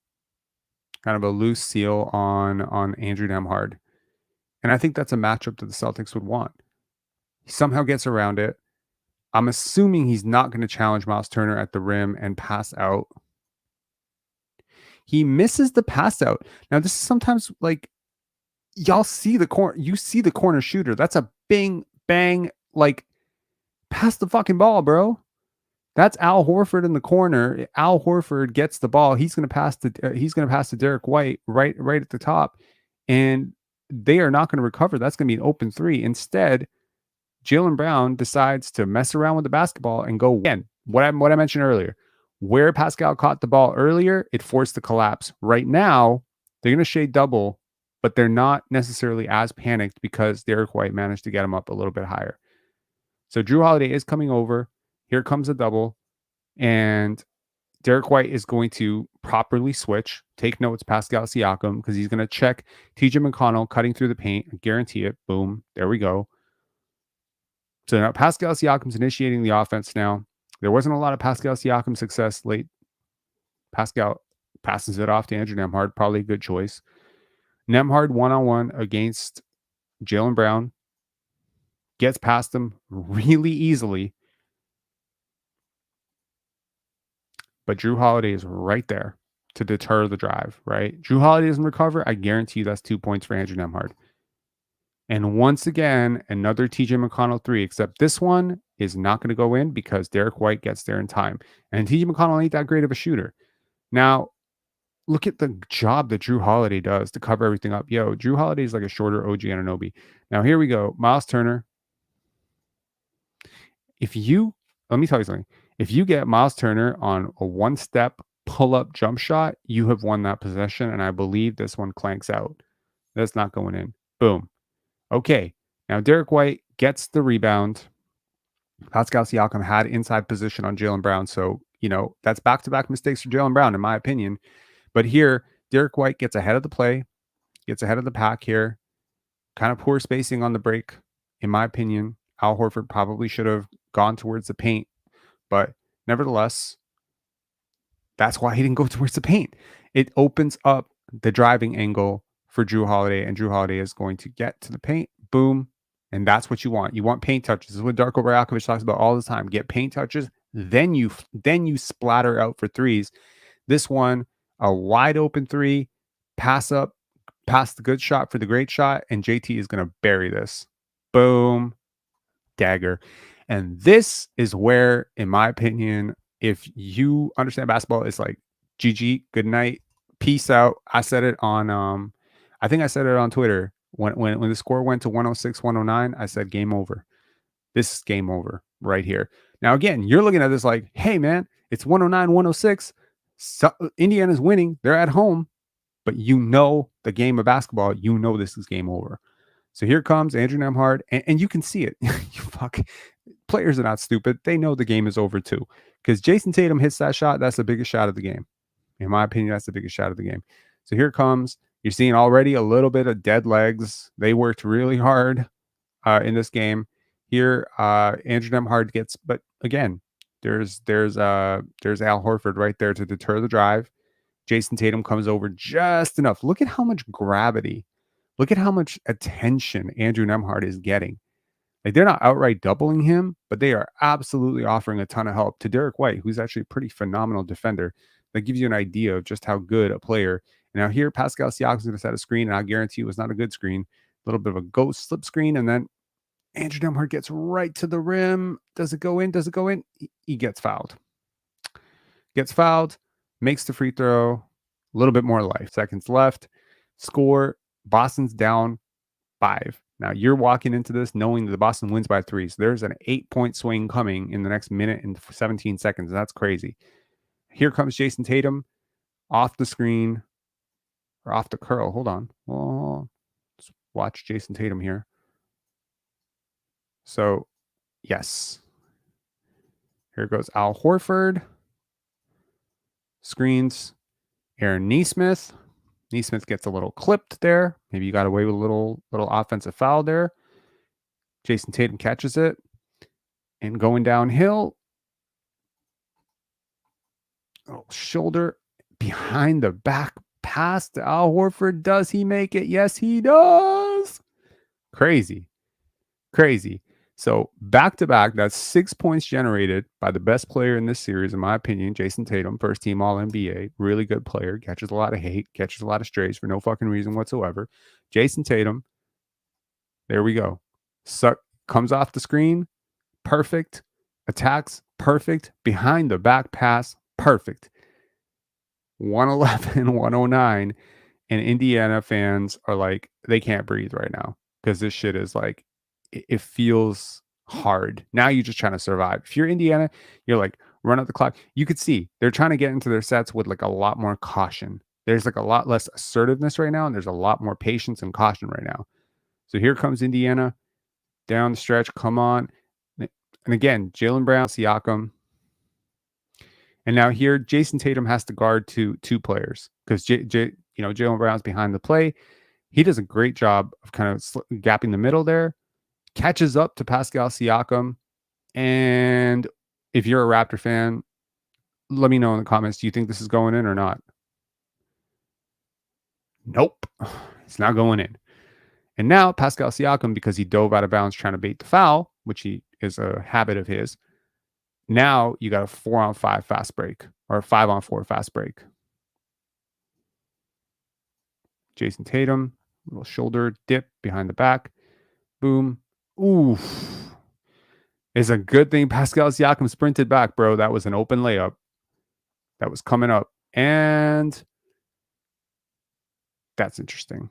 kind of a loose seal on Andrew Nembhard. And I think that's a matchup that the Celtics would want. He somehow gets around it. I'm assuming he's not going to challenge Miles Turner at the rim and pass out. He misses the pass out. Now, this is sometimes like y'all see the corner. You see the corner shooter. That's a bing, bang, like pass the fucking ball, bro. That's Al Horford in the corner. Al Horford gets the ball. He's going to pass to Derek White right at the top, and they are not going to recover. That's going to be an open three. Instead, Jaylen Brown decides to mess around with the basketball and go again. What I mentioned earlier, where Pascal caught the ball earlier, it forced the collapse. Right now, they're going to shade double, but they're not necessarily as panicked because Derek White managed to get him up a little bit higher. So Drew Holiday is coming over. Here comes a double, and Derek White is going to properly switch. Take notes, Pascal Siakam, because he's going to check TJ McConnell cutting through the paint. I guarantee it. Boom. There we go. So now Pascal Siakam's initiating the offense now. There wasn't a lot of Pascal Siakam success late. Pascal passes it off to Andrew Nembhard. Probably a good choice. Nembhard one-on-one against Jaylen Brown. Gets past him really easily. But Drew Holiday is right there to deter the drive, right? Drew Holiday doesn't recover. I guarantee you that's 2 points for Andrew Nembhard. And once again, another TJ McConnell three, except this one is not going to go in because Derek White gets there in time. And TJ McConnell ain't that great of a shooter. Now, look at the job that Drew Holiday does to cover everything up. Yo, Drew Holiday is like a shorter OG Anunoby. Now, here we go. Miles Turner. Let me tell you something. If you get Miles Turner on a one-step pull-up jump shot, you have won that possession, and I believe this one clanks out. That's not going in. Boom. Okay. Now, Derek White gets the rebound. Pascal Siakam had inside position on Jaylen Brown, so, that's back-to-back mistakes for Jaylen Brown, in my opinion. But here, Derek White gets ahead of the play, gets ahead of the pack here. Kind of poor spacing on the break, in my opinion. Al Horford probably should have gone towards the paint. But nevertheless, that's why he didn't go towards the paint. It opens up the driving angle for Drew Holiday, and Drew Holiday is going to get to the paint. Boom. And that's what you want. You want paint touches. This is what Darko Rajakovic talks about all the time. Get paint touches, then you splatter out for threes. This one, a wide open three, pass up, pass the good shot for the great shot, and JT is going to bury this. Boom. Dagger. And this is where, in my opinion, if you understand basketball, it's like GG, good night, peace out. I said it on I think I said it on Twitter. When the score went to 106, 109, I said game over. This is game over right here. Now, again, you're looking at this like, hey man, it's 109, 106. So, Indiana's winning, they're at home, but the game of basketball, this is game over. So here comes Andrew Nembhard, and you can see it. Players are not stupid. They know the game is over too. Because Jason Tatum hits that shot, that's the biggest shot of the game. In my opinion, that's the biggest shot of the game. So here comes, you're seeing already a little bit of dead legs. They worked really hard in this game. Here, Andrew Nembhard gets, but again, there's Al Horford right there to deter the drive. Jason Tatum comes over just enough. Look at how much gravity. Look at how much attention Andrew Nembhard is getting. Like, they're not outright doubling him, but they are absolutely offering a ton of help to Derek White, who's actually a pretty phenomenal defender. That gives you an idea of just how good a player. And now here, Pascal Siakam's going to set a screen, and I'll guarantee you it was not a good screen. A little bit of a ghost slip screen, and then Andrew Nembhard gets right to the rim. Does it go in? Does it go in? He gets fouled. Gets fouled, makes the free throw. A little bit more life. Seconds left. Score. Boston's down 5. Now, you're walking into this knowing that the Boston wins by 3. So there's an 8-point swing coming in the next minute and 17 seconds. That's crazy. Here comes Jason Tatum off the screen or off the curl. Hold on. Oh, let's watch Jason Tatum here. So, yes. Here goes Al Horford. Screens Aaron Nesmith. Nesmith gets a little clipped there. Maybe you got away with a little offensive foul there. Jason Tatum catches it. And going downhill. Oh, shoulder behind the back pass to Al Horford. Does he make it? Yes, he does. Crazy. So back-to-back, that's 6 points generated by the best player in this series, in my opinion, Jason Tatum, first team All-NBA, really good player, catches a lot of hate, catches a lot of strays for no fucking reason whatsoever. Jason Tatum, there we go. Comes off the screen, perfect. Attacks, perfect. Behind the back pass, perfect. 111, 109, and Indiana fans are like, they can't breathe right now because this shit is like, it feels hard. Now you're just trying to survive. If you're Indiana, you're like, run out the clock. You could see they're trying to get into their sets with like a lot more caution. There's like a lot less assertiveness right now, and there's a lot more patience and caution right now. So here comes Indiana down the stretch. Come on. And again, Jaylen Brown, Siakam. And now here, Jason Tatum has to guard two players because Jaylen Brown's behind the play. He does a great job of kind of gapping the middle there. Catches up to Pascal Siakam. And if you're a Raptor fan, let me know in the comments. Do you think this is going in or not? Nope. It's not going in. And now Pascal Siakam, because he dove out of bounds trying to bait the foul, which is a habit of his. Now you got a 4-on-5 fast break or a 5-on-4 fast break. Jason Tatum, little shoulder dip behind the back. Boom. Ooh. It's a good thing Pascal Siakam sprinted back, bro. That was an open layup that was coming up. And that's interesting.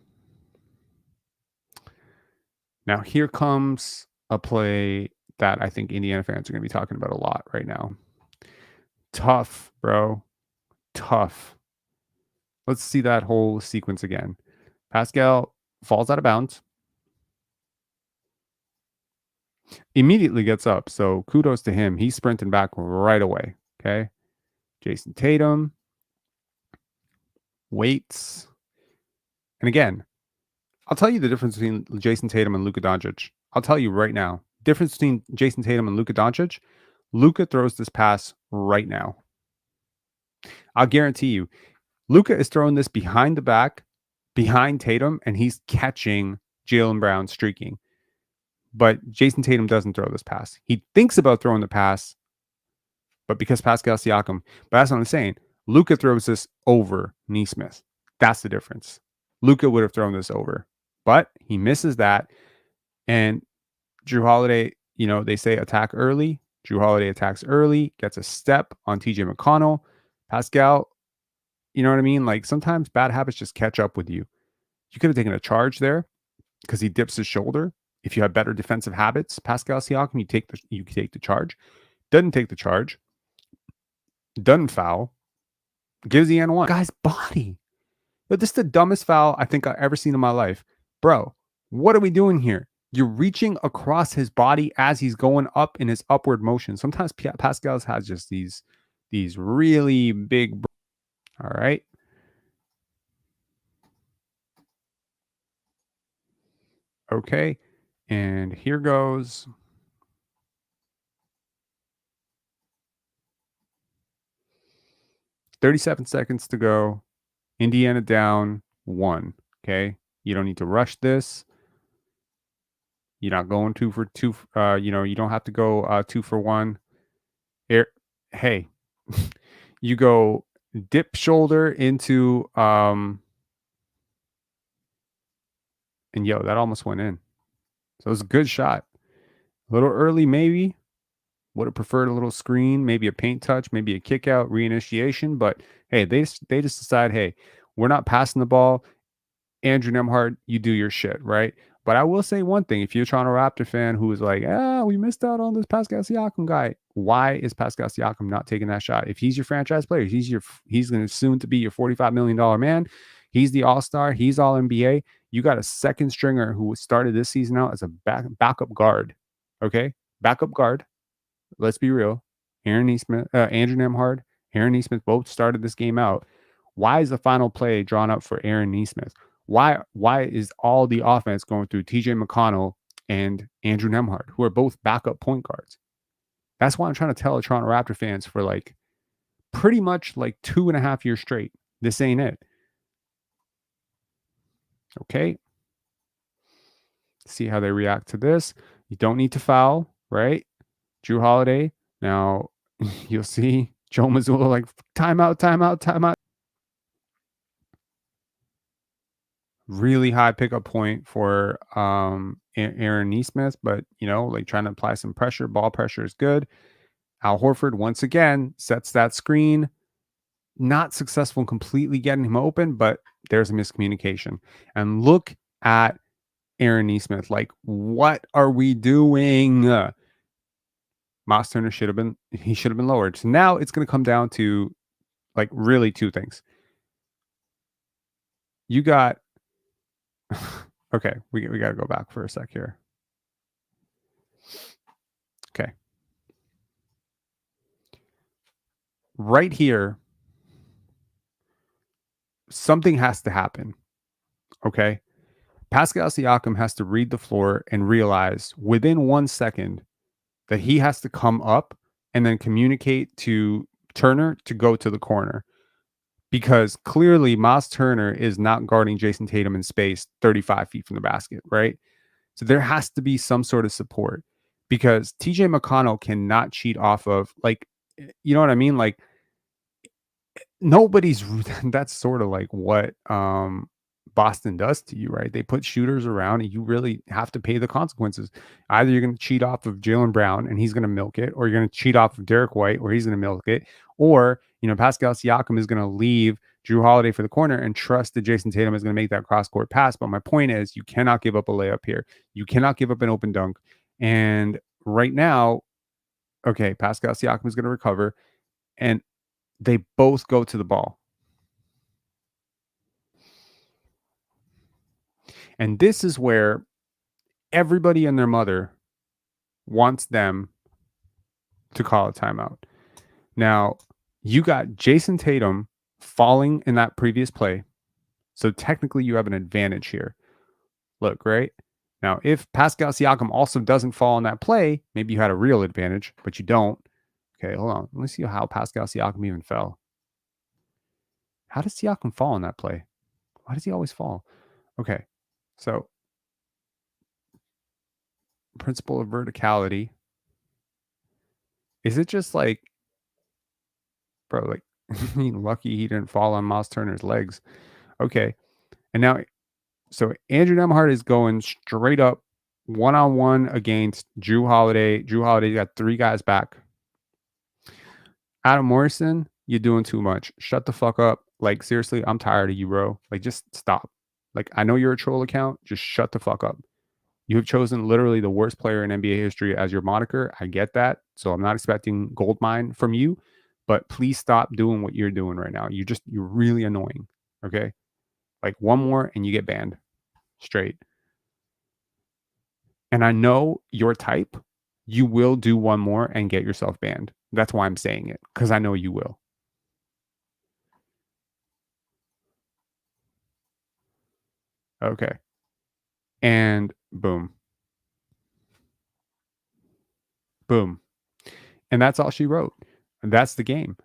Now here comes a play that I think Indiana fans are going to be talking about a lot right now. Tough, bro. Tough. Let's see that whole sequence again. Pascal falls out of bounds. Immediately gets up. So kudos to him. He's sprinting back right away. Okay. Jason Tatum waits. And again, I'll tell you the difference between Jason Tatum and Luka Doncic. I'll tell you right now. Difference between Jason Tatum and Luka Doncic. Luka throws this pass right now. I'll guarantee you. Luka is throwing this behind the back, behind Tatum, and he's catching Jaylen Brown streaking. But Jason Tatum doesn't throw this pass. He thinks about throwing the pass, but because Pascal Siakam, but that's what I'm saying. Luka throws this over Nesmith. That's the difference. Luka would have thrown this over, but he misses that. And Drew Holiday, they say attack early. Drew Holiday attacks early, gets a step on TJ McConnell. Pascal, you know what I mean? Like sometimes bad habits just catch up with you. You could have taken a charge there because he dips his shoulder. If you have better defensive habits, Pascal Siakam, you take the charge. Doesn't take the charge. Doesn't foul. Gives the N1. Guy's body. But this is the dumbest foul I think I've ever seen in my life. Bro, what are we doing here? You're reaching across his body as he's going up in his upward motion. Sometimes Pascal has just these really big. All right. Okay. And here goes. 37 seconds to go. Indiana down 1. Okay. You don't need to rush this. You're not going 2 for 2. You don't have to go 2 for 1. Hey, you go dip shoulder into and that almost went in. So it was a good shot. A little early, maybe. Would have preferred a little screen, maybe a paint touch, maybe a kick out, reinitiation. But hey, they just decide, hey, we're not passing the ball. Andrew Nembhard, you do your shit, right? But I will say one thing. If you're a Toronto Raptor fan who is like, we missed out on this Pascal Siakam guy. Why is Pascal Siakam not taking that shot? If he's your franchise player, he's going to soon to be your $45 million man. He's the all-star. He's all NBA. You got a second stringer who started this season out as a backup guard. Okay? Backup guard. Let's be real. Andrew Nembhard, Aaron Nesmith both started this game out. Why is the final play drawn up for Aaron Nesmith? Why is all the offense going through TJ McConnell and Andrew Nembhard, who are both backup point guards? That's why I'm trying to tell the Toronto Raptor fans for like pretty much like 2.5 years straight. This ain't it. Okay. See how they react to this. You don't need to foul, right? Jrue Holiday. Now you'll see Joe Mazzulla like timeout. Really high pickup point for Aaron Nesmith, but like trying to apply some pressure. Ball pressure is good. Al Horford once again sets that screen. Not successful in completely getting him open, but there's a miscommunication. And look at Aaron Nesmith. Like, what are we doing? Miles Turner should have been lowered. So now it's going to come down to like really two things. You got okay, we got to go back for a sec here. Okay. Right here, something has to happen. Okay? Pascal Siakam has to read the floor and realize within 1 second that he has to come up and then communicate to Turner to go to the corner. Because clearly Miles Turner is not guarding Jason Tatum in space 35 feet from the basket, right? So there has to be some sort of support because TJ McConnell cannot cheat off of, like, you know what I mean? Like, that's sort of like what Boston does to you, right? They put shooters around and you really have to pay the consequences. Either you're going to cheat off of Jaylen Brown and he's going to milk it, or you're going to cheat off of Derek White or he's going to milk it, or Pascal Siakam is going to leave Jrue Holiday for the corner and trust that Jason Tatum is going to make that cross-court pass. But my point is, you cannot give up a layup here. You cannot give up an open dunk. And right now, okay, Pascal Siakam is going to recover, and they both go to the ball. And this is where everybody and their mother wants them to call a timeout. Now, you got Jason Tatum falling in that previous play. So technically you have an advantage here. Look, right? Now, if Pascal Siakam also doesn't fall in that play, maybe you had a real advantage, but you don't. Okay, hold on. Let me see how Pascal Siakam even fell. How does Siakam fall in that play? Why does he always fall? Okay, so principle of verticality. Is it just like, bro, like, lucky he didn't fall on Miles Turner's legs? Okay, and now, so Andrew Nembhard is going straight up one-on-one against Jrue Holiday. Jrue Holiday got 3 guys back. Adam Morrison, you're doing too much. Shut the fuck up. Like, seriously, I'm tired of you, bro. Like, just stop. Like, I know you're a troll account. Just shut the fuck up. You have chosen literally the worst player in NBA history as your moniker. I get that. So I'm not expecting gold mine from you, but please stop doing what you're doing right now. You're really annoying. Okay. Like, one more and you get banned straight. And I know your type. You will do one more and get yourself banned. That's why I'm saying it, because I know you will. Okay. And boom. Boom. And that's all she wrote. And that's the game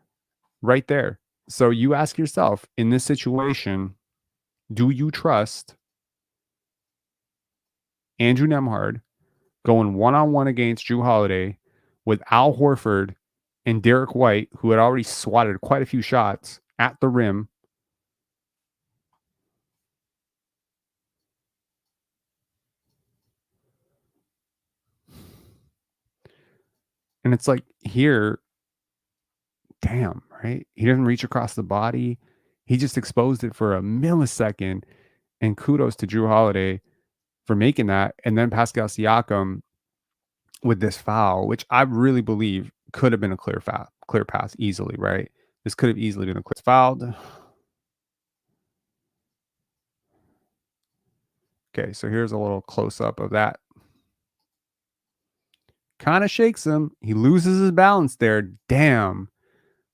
right there. So you ask yourself, in this situation, do you trust Andrew Nembhard going one-on-one against Drew Holiday with Al Horford and Derek White, who had already swatted quite a few shots at the rim? And it's like, here, damn, right? He doesn't reach across the body. He just exposed it for a millisecond. And kudos to Drew Holiday for making that. And then Pascal Siakam with this foul, which I really believe could have been a clear pass easily, right? This could have easily been a clear fouled. Okay, so here's a little close-up of that. Kind of shakes him. He loses his balance there. Damn.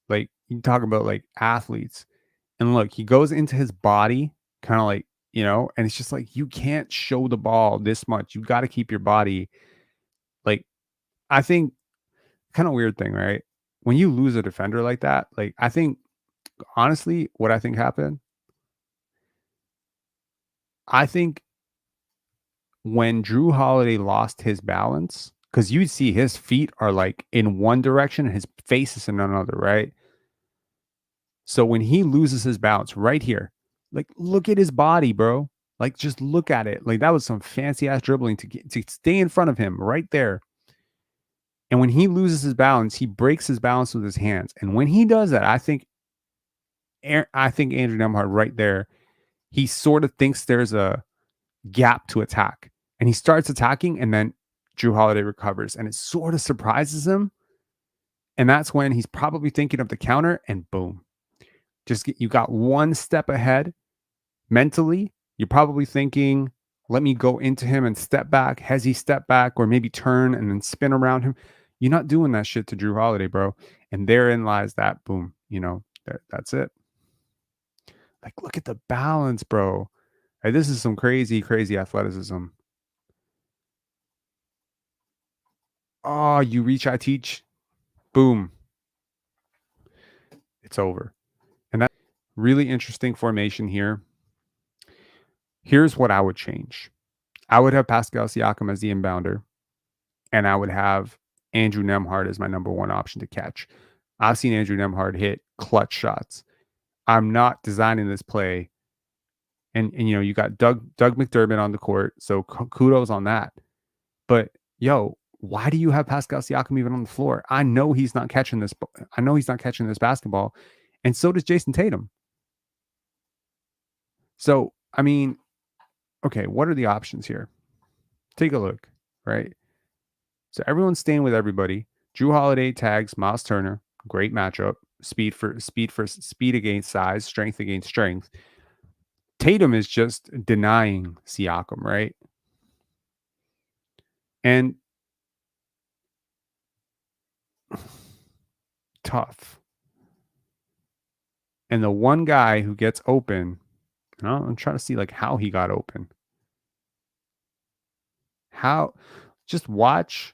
Like, you talk about, like, athletes. And look, he goes into his body, kind of like, you know, and it's just like, you can't show the ball this much. You got to keep your body. Like, I think, kind of weird thing, right? When you lose a defender like that, like, I think, honestly, what I think happened, I think when Drew Holiday lost his balance, because you see his feet are like in one direction and his face is in another, right? So when he loses his balance right here, like, look at his body, bro. Like, just look at it. Like, that was some fancy ass dribbling to stay in front of him right there. And when he loses his balance, he breaks his balance with his hands. And when he does that, I think Andrew Nembhard right there, he sort of thinks there's a gap to attack. And he starts attacking, and then Drew Holiday recovers. And it sort of surprises him. And that's when he's probably thinking of the counter, and boom. You got one step ahead mentally. You're probably thinking, let me go into him and step back. Has he step back or maybe turn and then spin around him? You're not doing that shit to Drew Holiday, bro. And therein lies that boom. You know, that's it. Like, look at the balance, bro. Like, this is some crazy, crazy athleticism. Oh, you reach, I teach. Boom. It's over. And that's really interesting formation here. Here's what I would change. I would have Pascal Siakam as the inbounder, and I would have Andrew Nembhard as my number one option to catch. I've seen Andrew Nembhard hit clutch shots. I'm not designing this play. And you know, you got Doug McDermott on the court, so kudos on that. But yo, why do you have Pascal Siakam even on the floor? I know he's not catching this. I know he's not catching this basketball, and so does Jason Tatum. So, I mean, okay, what are the options here? Take a look, right? So everyone's staying with everybody. Drew Holiday tags Miles Turner. Great matchup. Speed against size, strength against strength. Tatum is just denying Siakam, right? And tough. And the one guy who gets open, I'm trying to see like how he got open. How, just watch.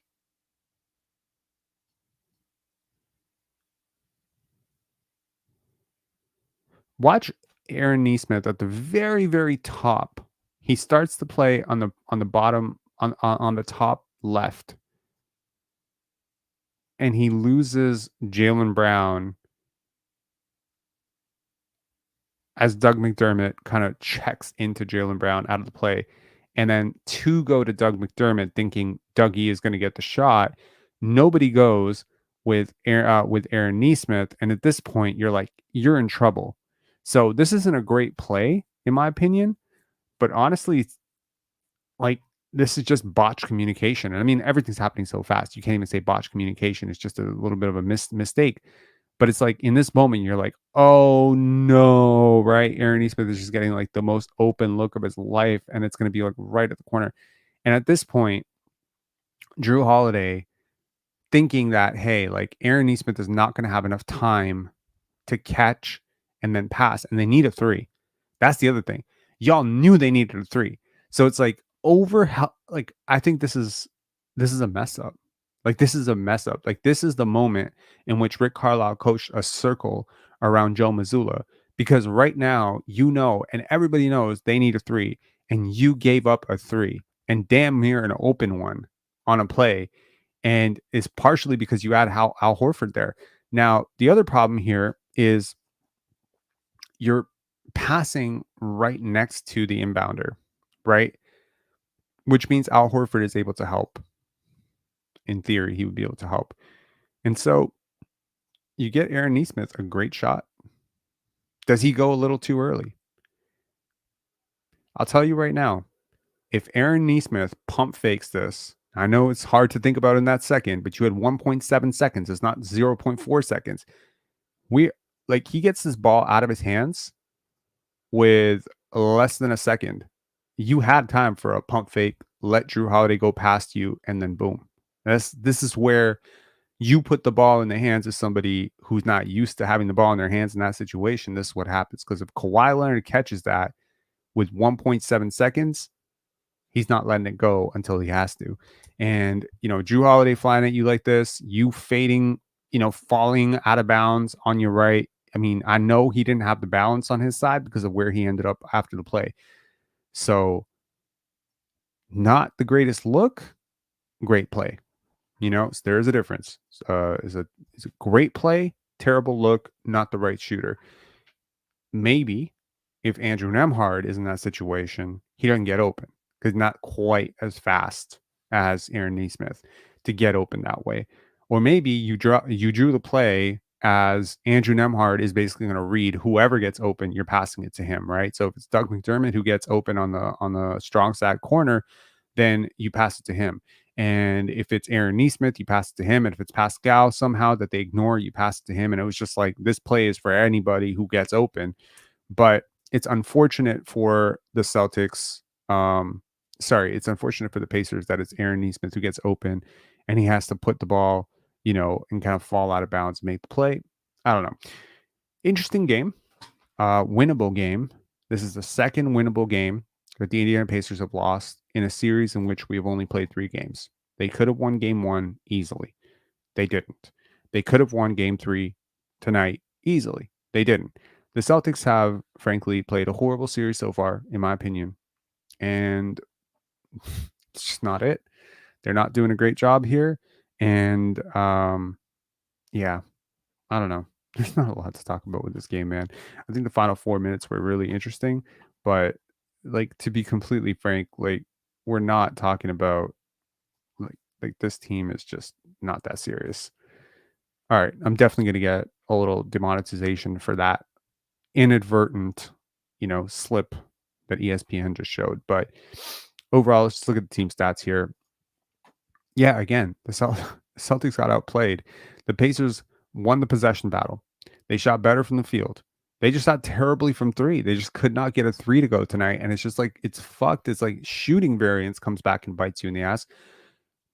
Watch Aaron Nesmith at the very, very top. He starts the play on the bottom, on the top left. And he loses Jaylen Brown as Doug McDermott kind of checks into Jaylen Brown out of the play. And then two go to Doug McDermott thinking Dougie is going to get the shot. Nobody goes with Aaron Nesmith. And at this point, you're like, you're in trouble. So this isn't a great play, in my opinion. But honestly, like, this is just botched communication. And I mean, everything's happening so fast. You can't even say botched communication. It's just a little bit of a mistake. But it's like, in this moment, you're like, oh no, right? Aaron Nesmith is just getting like the most open look of his life. And it's going to be like right at the corner. And at this point, Drew Holiday thinking that, hey, like, Aaron Nesmith is not going to have enough time to catch and then pass. And they need a three. That's the other thing. Y'all knew they needed a three. So it's like, I think this is a mess up. Like, this is a mess up. Like, this is the moment in which Rick Carlisle coached a circle around Joe Mazzulla, because right now, and everybody knows they need a 3, and you gave up a 3 and damn near an open one on a play. And it's partially because you had Al Horford there. Now, the other problem here is you're passing right next to the inbounder, right? Which means Al Horford is able to help. In theory, he would be able to help. And so you get Aaron Nesmith a great shot. Does he go a little too early? I'll tell you right now, if Aaron Nesmith pump fakes this, I know it's hard to think about in that second, but you had 1.7 seconds. It's not 0.4 seconds. He gets this ball out of his hands with less than a second. You had time for a pump fake, let Jrue Holiday go past you, and then boom. This is where you put the ball in the hands of somebody who's not used to having the ball in their hands in that situation. This is what happens. Because if Kawhi Leonard catches that with 1.7 seconds, he's not letting it go until he has to. And, Jrue Holiday flying at you like this, you fading, falling out of bounds on your right. I mean, I know he didn't have the balance on his side because of where he ended up after the play. So not the greatest look, great play. So there is a difference. Is a great play, terrible look, not the right shooter. Maybe if Andrew Nembhard is in that situation, he doesn't get open because not quite as fast as Aaron Nesmith to get open that way. Or maybe you drew the play as Andrew Nembhard is basically going to read whoever gets open, you're passing it to him, right? So if it's Doug McDermott who gets open on the strong side corner, then you pass it to him. And if it's Aaron Nesmith, you pass it to him. And if it's Pascal somehow that they ignore, you pass it to him. And it was just like, this play is for anybody who gets open. But it's unfortunate for the Celtics. It's unfortunate for the Pacers that it's Aaron Nesmith who gets open and he has to put the ball, and kind of fall out of bounds and make the play. I don't know. Interesting game. Winnable game. This is the second winnable game that the Indiana Pacers have lost in a series in which we have only played 3 games. They could have won game 1 easily. They didn't. They could have won game 3 tonight easily. They didn't. The Celtics have, frankly, played a horrible series so far, in my opinion. And it's just not it. They're not doing a great job here. And, I don't know. There's not a lot to talk about with this game, man. I think the final 4 minutes were really interesting. But, to be completely frank, we're not talking about, like this team is just not that serious. All right. I'm definitely going to get a little demonetization for that inadvertent, slip that ESPN just showed. But overall, let's just look at the team stats here. Yeah, again, the Celtics got outplayed. The Pacers won the possession battle. They shot better from the field. They just shot terribly from 3. They just could not get a 3 to go tonight. And it's just like, it's fucked. It's like shooting variance comes back and bites you in the ass.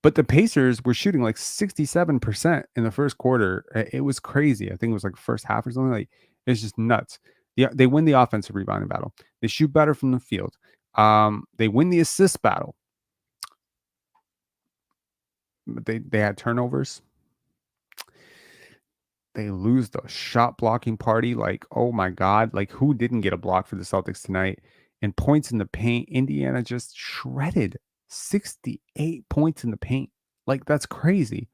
But the Pacers were shooting like 67% in the first quarter. It was crazy. I think it was like first half or something. It's just nuts. Yeah, they win the offensive rebounding battle. They shoot better from the field. They win the assist battle. But they had turnovers. They lose the shot blocking party. Like, oh my God. Like, who didn't get a block for the Celtics tonight? And points in the paint, Indiana just shredded 68 points in the paint. Like, that's crazy.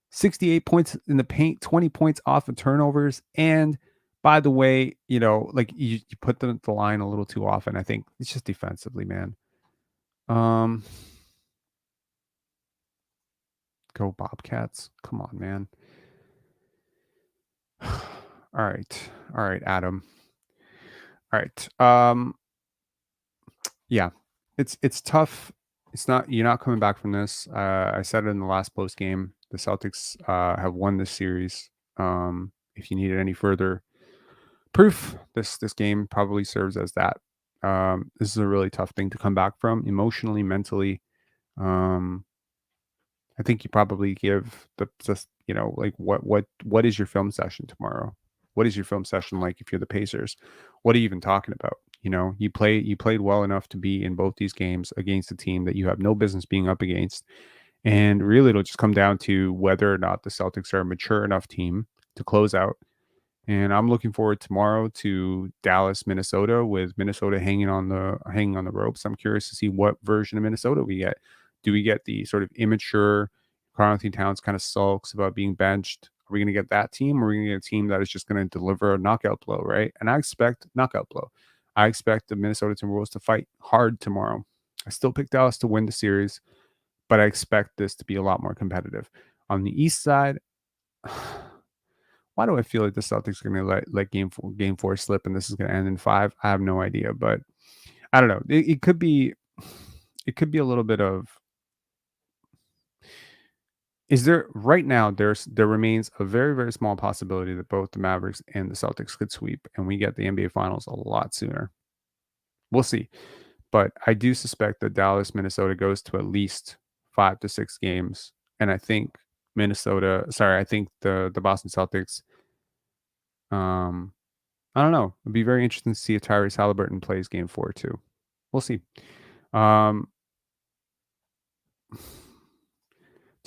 68 points in the paint, 20 points off of turnovers. And by the way, you put them at the line a little too often. I think it's just defensively, man. Go Bobcats. Come on, man. All right, Adam. All right. Yeah, it's tough. You're not coming back from this. I said it in the last post game. The Celtics have won this series. If you needed any further proof, this game probably serves as that. This is a really tough thing to come back from emotionally, mentally. I think you probably give what is your film session tomorrow? What is your film session like if you're the Pacers? What are you even talking about? You played well enough to be in both these games against a team that you have no business being up against. And really it'll just come down to whether or not the Celtics are a mature enough team to close out And I'm looking forward tomorrow to Dallas, Minnesota, with Minnesota hanging on the ropes. I'm curious to see what version of Minnesota we get. Do we get the sort of immature Karl-Anthony Towns kind of sulks about being benched? Are we going to get that team, or are we going to get a team that is just going to deliver a knockout blow, right? And I expect knockout blow. I expect the Minnesota Timberwolves to fight hard tomorrow. I still pick Dallas to win the series, but I expect this to be a lot more competitive. On the East side, why do I feel like the Celtics are going to let game four slip and this is going to end in 5? I have no idea, but I don't know. It could be a little bit of. Is there right now? There remains a very, very small possibility that both the Mavericks and the Celtics could sweep, and we get the NBA Finals a lot sooner. We'll see, but I do suspect that Dallas, Minnesota goes to at least 5 to 6 games, and I think I think the Boston Celtics. I don't know. It'd be very interesting to see if Tyrese Haliburton plays Game 4 too. We'll see.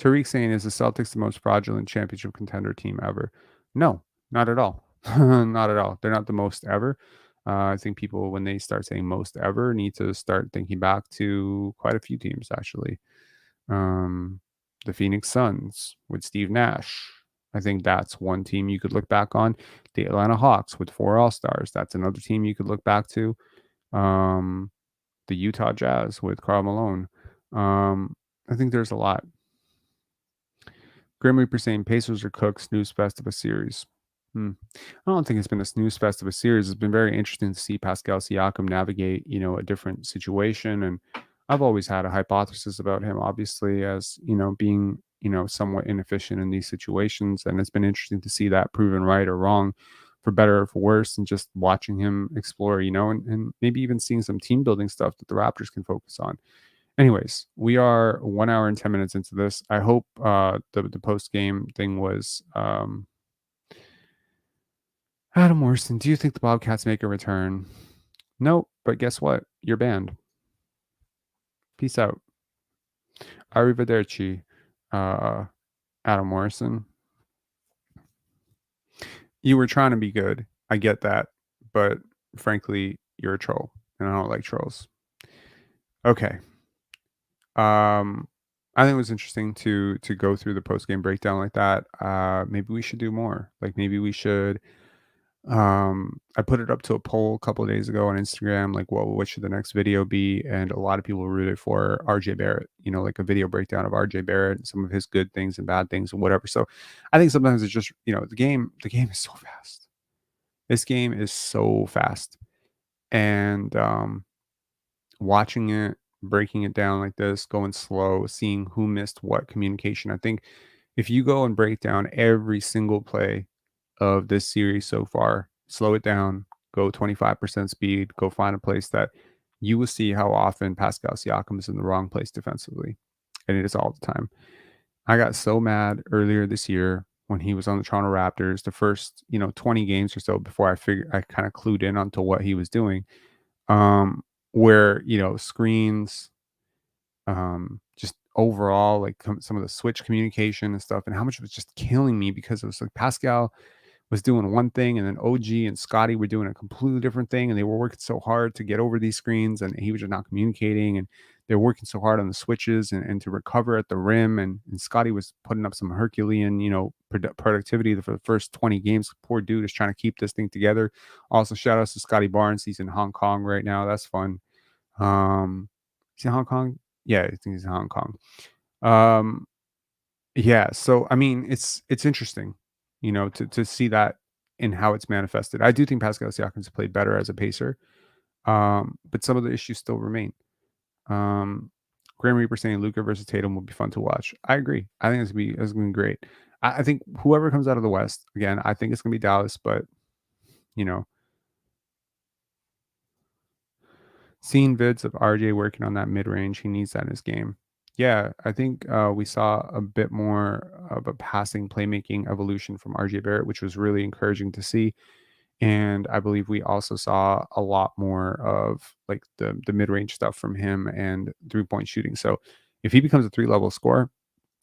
Tariq saying, is the Celtics the most fraudulent championship contender team ever? No, not at all. Not at all. They're not the most ever. I think people, when they start saying most ever, need to start thinking back to quite a few teams, actually. The Phoenix Suns with Steve Nash. I think that's one team you could look back on. The Atlanta Hawks with 4 All-Stars. That's another team you could look back to. The Utah Jazz with Karl Malone. I think there's a lot. Grim Reaper saying Pacers are cooked, snooze fest of a series. I don't think it's been a snooze fest of a series. It's been very interesting to see Pascal Siakam navigate, a different situation. And I've always had a hypothesis about him, obviously, as, being, somewhat inefficient in these situations. And it's been interesting to see that proven right or wrong, for better or for worse, and just watching him explore, and maybe even seeing some team building stuff that the Raptors can focus on. Anyways, we are 1 hour and 10 minutes into this. I hope the post game thing was Adam Morrison. Do you think the Bobcats make a return? Nope, but guess what? You're banned. Peace out. Arrivederci, Adam Morrison. You were trying to be good. I get that, but frankly, you're a troll, and I don't like trolls. Okay. I think it was interesting to go through the post game breakdown like that. Maybe we should do more. Like maybe we should. I put it up to a poll a couple of days ago on Instagram. Like, what should the next video be? And a lot of people rooted for RJ Barrett. Like a video breakdown of RJ Barrett and some of his good things and bad things and whatever. So I think sometimes it's just the game. The game is so fast. This game is so fast, and watching it, breaking it down like this, going slow, seeing who missed what communication. I think if you go and break down every single play of this series so far, slow it down, go 25% speed, go find a place that you will see how often Pascal Siakam is in the wrong place defensively. And it is all the time. I got so mad earlier this year when he was on the Toronto Raptors, the first, 20 games or so before I kind of clued in onto what he was doing. Where screens, just overall, like some of the switch communication and stuff, and how much it was just killing me, because it was like Pascal was doing one thing and then OG and Scotty were doing a completely different thing, and they were working so hard to get over these screens, and he was just not communicating, and they were working so hard on the switches and to recover at the rim, and Scotty was putting up some Herculean productivity for the first 20 games. Poor dude is trying to keep this thing together. Also, shout outs to Scotty Barnes. He's in Hong Kong right now. That's fun. He's in Hong Kong. Yeah, I think he's in Hong Kong. Yeah. So I mean, it's interesting, to see that in how it's manifested. I do think Pascal Siakam's played better as a pacer, but some of the issues still remain. Graham Reaper saying Luka versus Tatum will be fun to watch. I agree. I think it's gonna be great. I think whoever comes out of the West, again, I think it's gonna be Dallas, but seeing vids of RJ working on that mid range, he needs that in his game. Yeah, I think we saw a bit more of a passing playmaking evolution from RJ Barrett, which was really encouraging to see. And I believe we also saw a lot more of like the mid-range stuff from him and 3-point shooting. So if he becomes a 3-level scorer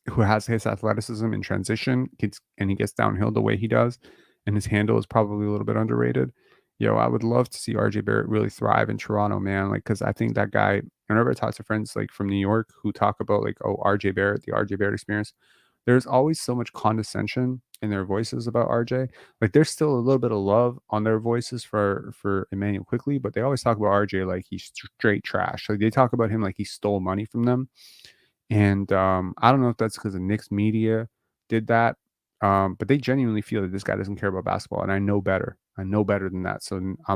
who has his athleticism in transition, and he gets downhill the way he does, and his handle is probably a little bit underrated. Yo, I would love to see RJ Barrett really thrive in Toronto, man. Like, because I think that guy, whenever I talk to friends like from New York who talk about like, oh, RJ Barrett, the RJ Barrett experience, there's always so much condescension in their voices about RJ. Like, there's still a little bit of love on their voices for Emmanuel Quickly, but they always talk about RJ like he's straight trash. Like, they talk about him like he stole money from them. And I don't know if that's because the Knicks media did that, but they genuinely feel that this guy doesn't care about basketball, and I know better. I know better than that. So I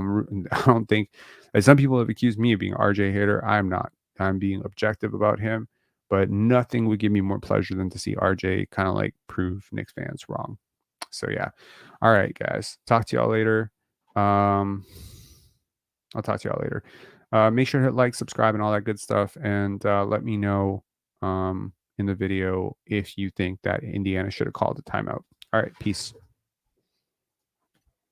don't think, like, some people have accused me of being an RJ hater. I'm not. I'm being objective about him, but nothing would give me more pleasure than to see RJ kind of like prove Knicks fans wrong. So yeah. All right, guys. Talk to y'all later. I'll talk to y'all later. Make sure to hit like, subscribe, and all that good stuff, and let me know in the video if you think that Indiana should have called a timeout. All right, peace.